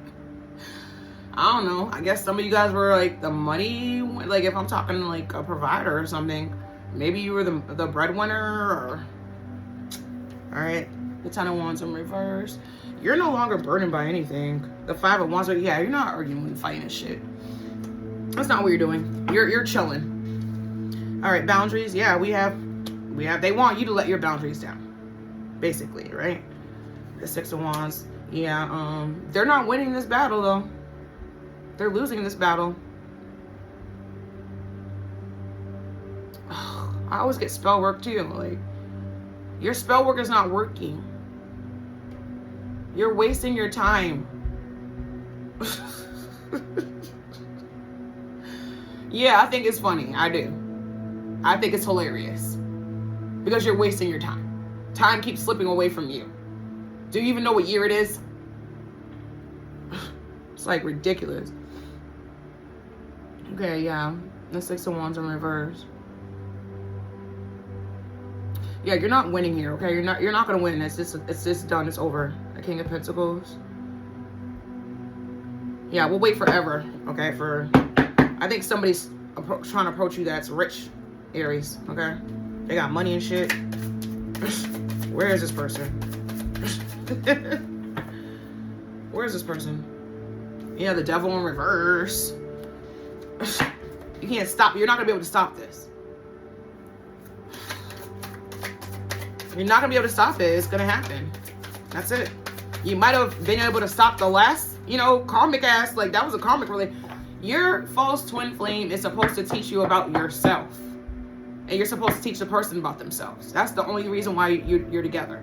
I don't know. I guess some of you guys were like the money. Like, if I'm talking like a provider or something, maybe you were the breadwinner. Or all right, the 10 of Wands in reverse. You're no longer burdened by anything. The 5 of Wands, yeah, you're not arguing and fighting and shit. That's not what you're doing. You're chilling. All right, boundaries. Yeah, we have. They want you to let your boundaries down, basically, right? The 6 of Wands. Yeah. They're not winning this battle though. They're losing this battle. I always get spell work too. Like, your spell work is not working. You're wasting your time. Yeah, I think it's funny. I do. I think it's hilarious. Because you're wasting your time. Time keeps slipping away from you. Do you even know what year it is? It's like ridiculous. Okay, yeah. The 6 of Wands in reverse. Yeah, you're not winning here, okay? You're not gonna win. It's just done. It's over. The King of Pentacles. Yeah, we'll wait forever, okay? I think somebody's trying to approach you that's rich, Aries, okay? They got money and shit. Where is this person? Where is this person? Yeah, the Devil in reverse. You can't stop. You're not gonna be able to stop this. You're not gonna be able to stop it. It's gonna happen. That's it. You might have been able to stop the last, karmic ass. Like, that was a karmic relationship. Your false twin flame is supposed to teach you about yourself. And you're supposed to teach the person about themselves. That's the only reason why you're together.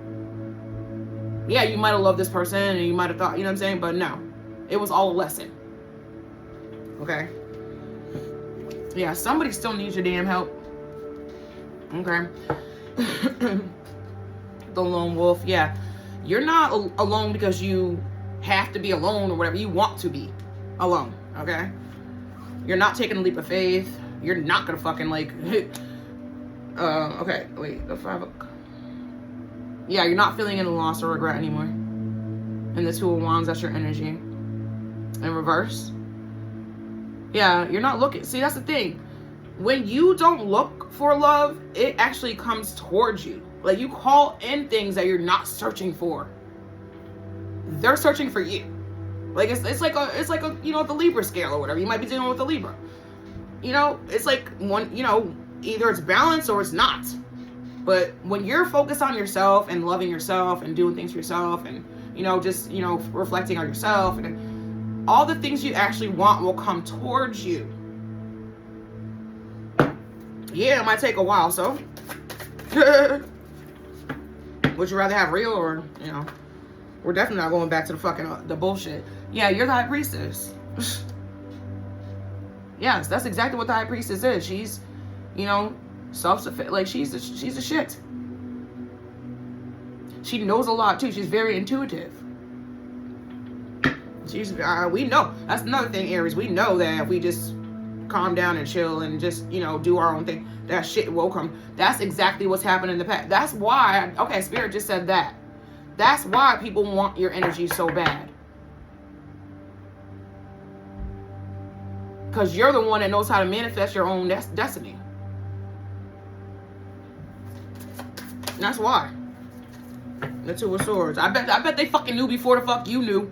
Yeah, you might have loved this person and you might have thought, you know what I'm saying? But no. It was all a lesson. Okay? Yeah, somebody still needs your damn help. Okay? The lone wolf, yeah. You're not alone because you have to be alone or whatever. You want to be alone, okay? You're not taking a leap of faith. You're not gonna fucking like... okay, wait, the 5 of... Yeah, you're not feeling any loss or regret anymore. And the 2 of Wands, that's your energy. In reverse. Yeah, you're not looking. See, that's the thing. When you don't look for love, it actually comes towards you. Like, you call in things that you're not searching for. They're searching for you. Like, it's like a the Libra scale or whatever. You might be dealing with a Libra. It's like one, either it's balanced or it's not. But when you're focused on yourself and loving yourself and doing things for yourself and, reflecting on yourself and all the things you actually want will come towards you. Yeah, it might take a while, so. Would you rather have real or, we're definitely not going back to the fucking, the bullshit. Yeah, you're the High Priestess. Yes, that's exactly what the High Priestess is. She's, self-sufficient. Like, she's a shit. She knows a lot, too. She's very intuitive. We know. That's another thing, Aries. We know that if we just calm down and chill and just, do our own thing, that shit will come. That's exactly what's happened in the past. That's why, okay, Spirit just said that. That's why people want your energy so bad. Because you're the one that knows how to manifest your own destiny. And that's why. The Two of Swords. I bet they fucking knew before the fuck you knew.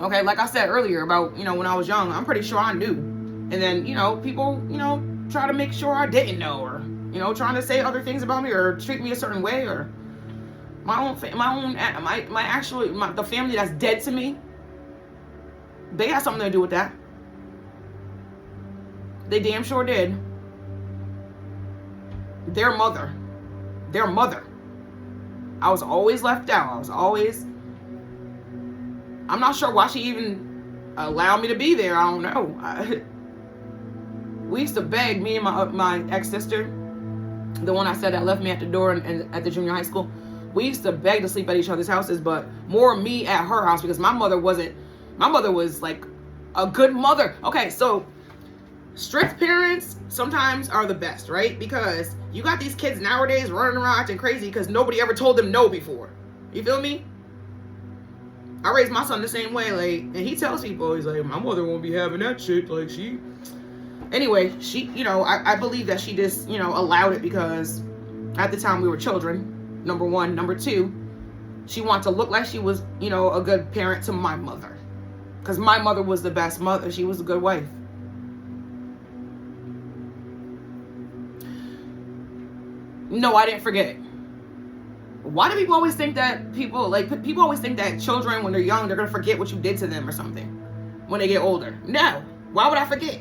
Okay, like I said earlier about, when I was young, I'm pretty sure I knew. And then, people, try to make sure I didn't know, or, trying to say other things about me or treat me a certain way, or the family that's dead to me, they had something to do with that. They damn sure did. Their mother. I was always left out. I'm not sure why she even allowed me to be there. I don't know. We used to beg, me and my ex-sister, the one I said that left me at the door and at the junior high school. We used to beg to sleep at each other's houses, but more me at her house, because my mother was like a good mother. Okay, so strict parents sometimes are the best, right? Because you got these kids nowadays running around acting crazy because nobody ever told them no before. You feel me? I raised my son the same way, like, and he tells people, he's like, my mother won't be having that shit, like, anyway, she, I believe that she just, allowed it because at the time we were children, number one. Number two, she wanted to look like she was, a good parent to my mother, because my mother was the best mother. She was a good wife. No, I didn't forget. Why do people always think that people always think that children, when they're young, they're going to forget what you did to them or something when they get older? No. Why would I forget?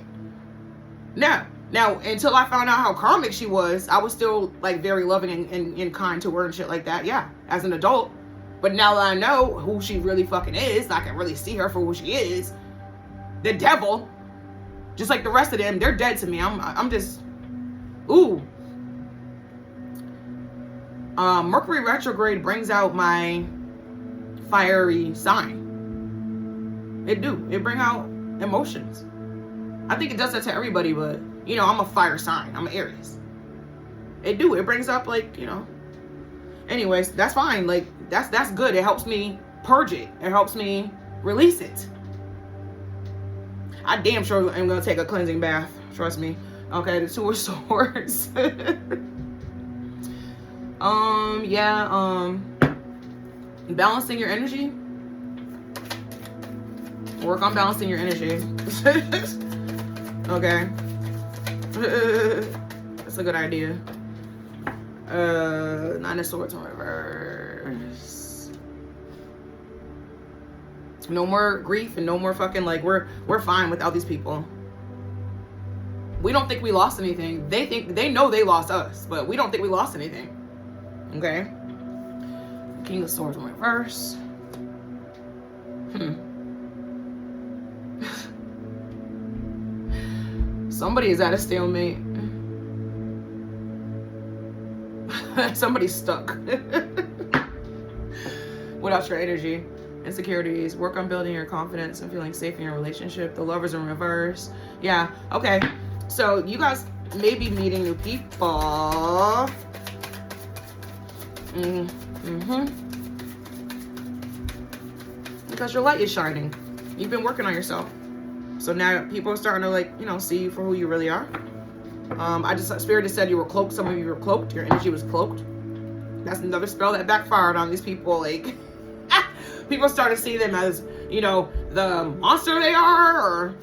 No. Now, until I found out how karmic she was, I was still, like, very loving and kind to her and shit like that. Yeah, as an adult. But now that I know who she really fucking is, I can really see her for who she is. The devil, just like the rest of them, they're dead to me. I'm just, ooh. Mercury retrograde brings out my fiery sign. It bring out emotions. I think it does that to everybody, but I'm a fire sign. I'm an Aries. It brings up, like, anyways, that's fine. Like, that's good. It helps me purge it. It helps me release it. I damn sure am gonna take a cleansing bath. Trust me. Okay, the Two of Swords. Balancing your energy. Work on balancing your energy. Okay. That's a good idea. Nine of Swords in reverse. No more grief and no more fucking, like, we're fine without these people. We don't think we lost anything. They know they lost us, but we don't think we lost anything. Okay. King of Swords in reverse. Somebody is at a stalemate. Somebody's stuck. Without your energy. Insecurities. Work on building your confidence and feeling safe in your relationship. The Lovers in reverse. Yeah. Okay. So you guys may be meeting new people. Because your light is shining. You've been working on yourself. So now people are starting to, like, see you for who you really are. Spirit just said you were cloaked. Some of you were cloaked. Your energy was cloaked. That's another spell that backfired on these people. Like, people started to see them as, the monster they are, or,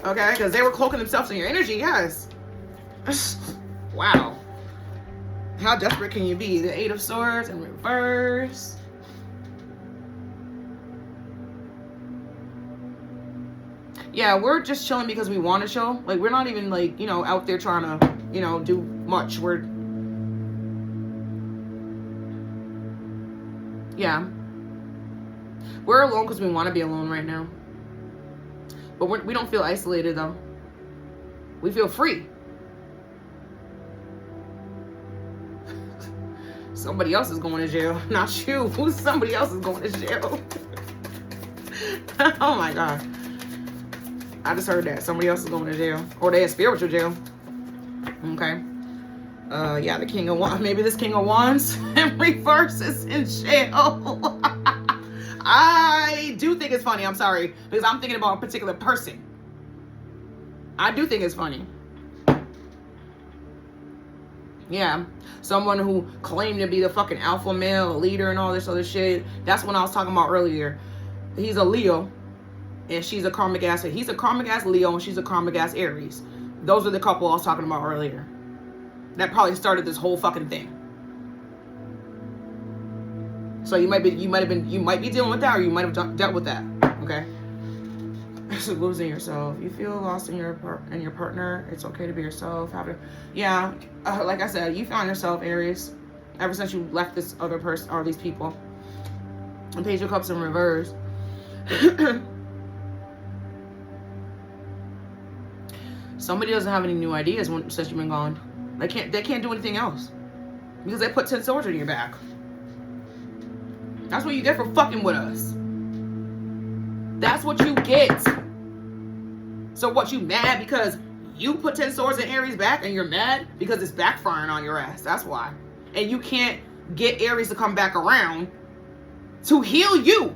okay, because they were cloaking themselves in your energy. Yes. Wow. How desperate can you be? The Eight of Swords in reverse. Yeah, we're just chilling because we want to chill. Like, we're not even, like, out there trying to, do much. Yeah. We're alone because we want to be alone right now. But we don't feel isolated, though. We feel free. Somebody else is going to jail. Not you. Somebody else is going to jail. Oh my God. I just heard that. Somebody else is going to jail. Or they in spiritual jail. Okay. Yeah, the King of Wands. Maybe this King of Wands in reverse is in jail. I do think it's funny. I'm sorry. Because I'm thinking about a particular person. I do think it's funny. Yeah. Someone who claimed to be the fucking alpha male, a leader, and all this other shit. That's what I was talking about earlier. He's a Leo. And she's a karmic ass. He's a karmic ass Leo and she's a karmic ass Aries. Those are the couple I was talking about earlier. That probably started this whole fucking thing. So you might be dealing with that, or you might have dealt with that. Okay. So losing yourself. You feel lost in your partner. It's okay to be yourself. Like I said, you found yourself, Aries, ever since you left this other person or these people. And Page of Cups in reverse. Somebody doesn't have any new ideas since you've been gone. They can't do anything else because they put 10 swords in your back. That's what you get for fucking with us. That's what you get. So what, you mad because you put 10 swords in Aries' back and you're mad because it's backfiring on your ass? That's why. And you can't get Aries to come back around to heal you.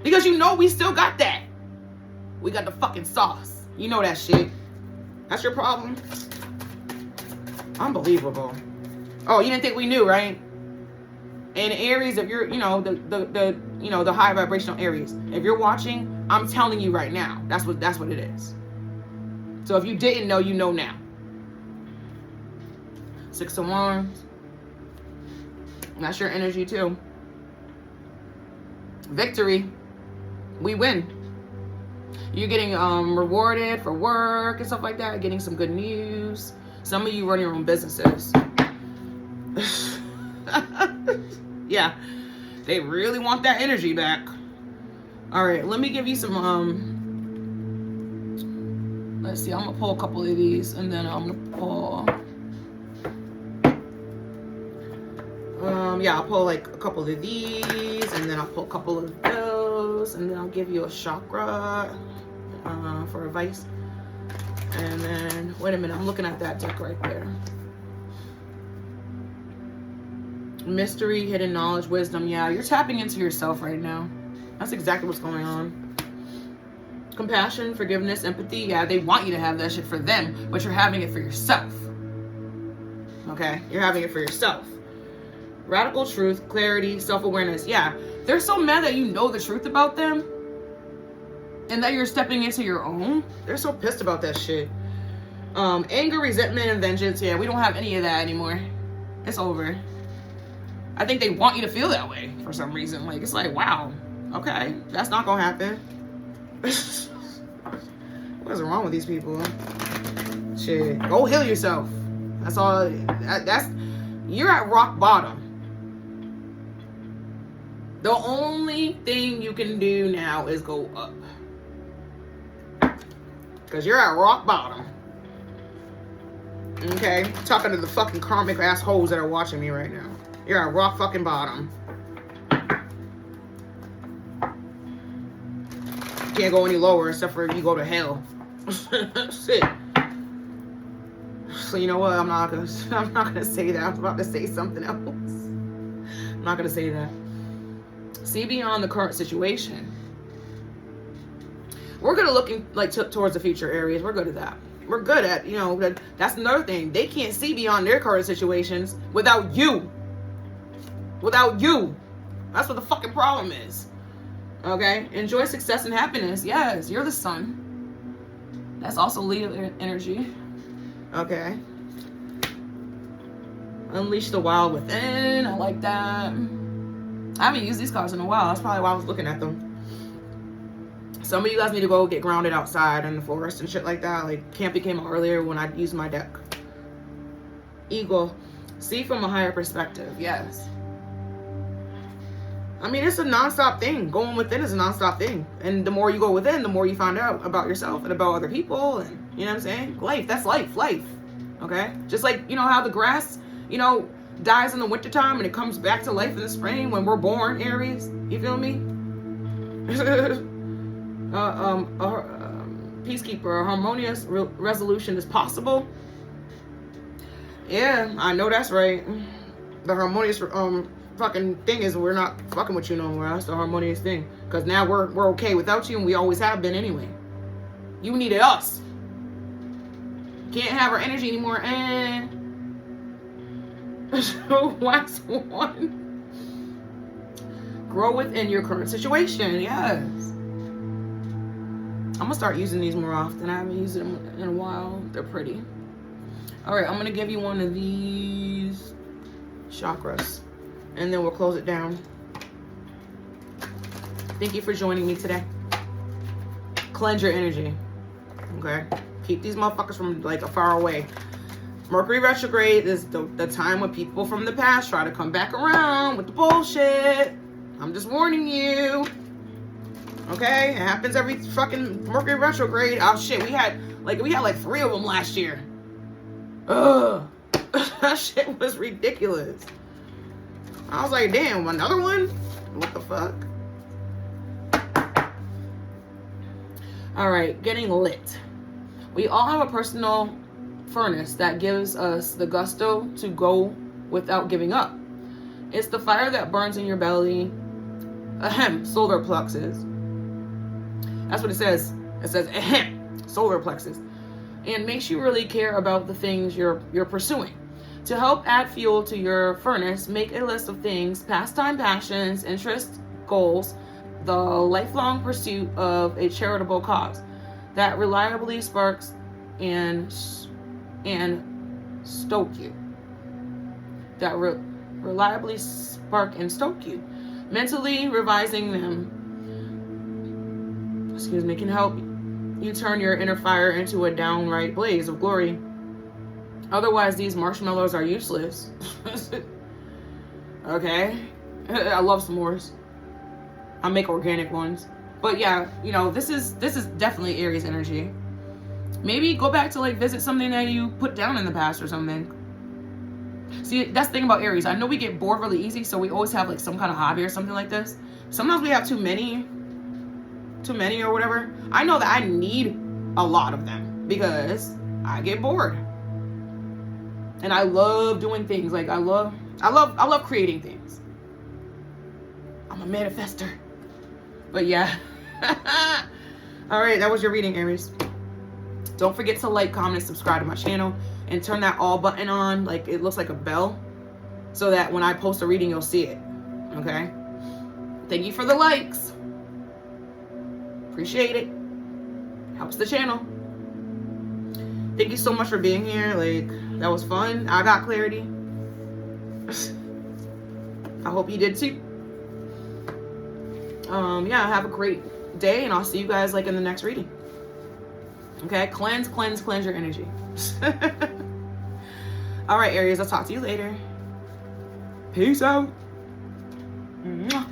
Because you know we still got that. We got the fucking sauce. You know that shit. That's your problem? Unbelievable. Oh, you didn't think we knew, right? And Aries, if you're, the high vibrational Aries, if you're watching, I'm telling you right now, that's what it is. So if you didn't know, you know now. 6 of Wands. That's your energy too. Victory. We win. You're getting rewarded for work and stuff like that. Getting some good news. Some of you run your own businesses. Yeah. They really want that energy back. All right. Let me give you some... let's see. I'm going to pull a couple of these. And then I'm going to pull... I'll pull like a couple of these. And then I'll pull a couple of those. And then I'll give you a chakra for advice. And then, wait a minute, I'm looking at that deck right there. Mystery, hidden knowledge, wisdom. Yeah, you're tapping into yourself right now. That's exactly what's going on. Compassion, forgiveness, empathy. Yeah, they want you to have that shit for them, but you're having it for yourself. Okay? You're having it for yourself. Radical truth, clarity, self-awareness. Yeah, they're so mad that you know the truth about them and that you're stepping into your own. They're so pissed about that shit. Anger, resentment, and vengeance. Yeah, we don't have any of that anymore. It's over. I think they want you to feel that way for some reason. Like, it's like, wow, okay, that's not gonna happen. What's wrong with these people? Shit, go heal yourself. That's all. You're at rock bottom. The only thing you can do now is go up. Because you're at rock bottom. Okay? Talking to the fucking karmic assholes that are watching me right now. You're at rock fucking bottom. Can't go any lower except for if you go to hell. Shit. So you know what? I'm not gonna say that. I was about to say something else. I'm not gonna say that. See beyond the current situation. We're good at looking like towards the future, Aries. We're good at that. We're good at, that's another thing. They can't see beyond their current situations without you. Without you. That's what the fucking problem is. Okay? Enjoy success and happiness. Yes, you're the sun. That's also Leo energy. Okay. Unleash the wild within. I like that. I haven't used these cards in a while. That's probably why I was looking at them. Some of you guys need to go get grounded outside in the forest and shit like that. Like, camping came out earlier when I used my deck. Eagle. See from a higher perspective. Yes. I mean, it's a non-stop thing. Going within is a non-stop thing. And the more you go within, the more you find out about yourself and about other people. And, you know what I'm saying? Life. That's life. Life. Okay? Just like, how the grass, dies in the wintertime and it comes back to life in the spring when we're born, Aries. You feel me? Peacekeeper, a harmonious resolution is possible. Yeah, I know that's right. The harmonious fucking thing is we're not fucking with you no more. That's the harmonious thing. Because now we're okay without you, and we always have been anyway. You needed us. Can't have our energy anymore. Last one. Grow within your current situation. Yes. I'm gonna start using these more often. I haven't used them in a while. They're pretty. All right, I'm gonna give you one of these chakras, and then we'll close it down. Thank you for joining me today. Cleanse your energy. Okay, keep these motherfuckers from like far away. Mercury retrograde is the time when people from the past try to come back around with the bullshit. I'm just warning you. Okay, it happens every fucking Mercury retrograde. Oh shit, we had like 3 of them last year. Ugh, that shit was ridiculous. I was like, damn, another one? What the fuck? All right, getting lit. We all have a personal furnace that gives us the gusto to go without giving up. It's the fire that burns in your belly. Ahem, solar plexus. That's what it says. It says ahem, solar plexus. And makes you really care about the things you're pursuing. To help add fuel to your furnace, make a list of things, pastime, passions, interests, goals, the lifelong pursuit of a charitable cause that reliably sparks and stoke you. That reliably spark and stoke you. Mentally revising them, can help you turn your inner fire into a downright blaze of glory. Otherwise, these marshmallows are useless. Okay? I love s'mores. I make organic ones. But yeah, you know, this is definitely Aries energy. Maybe go back to like visit something that you put down in the past or something. See, that's the thing about Aries. I know we get bored really easy, so we always have like some kind of hobby or something like this. Sometimes we have too many or whatever. I know that I need a lot of them because I get bored. And I love doing things. Like I love creating things. I'm a manifester. But yeah. All right, that was your reading, Aries. Don't forget to like, comment, and subscribe to my channel. And turn that all button on, like it looks like a bell, so that when I post a reading, you'll see it. Okay? Thank you for the likes. Appreciate it. Helps the channel. Thank you so much for being here. Like, that was fun. I got clarity. I hope you did too. Yeah, have a great day, and I'll see you guys like in the next reading. Okay? Cleanse your energy. All right, Aries, I'll talk to you later. Peace out. Mwah.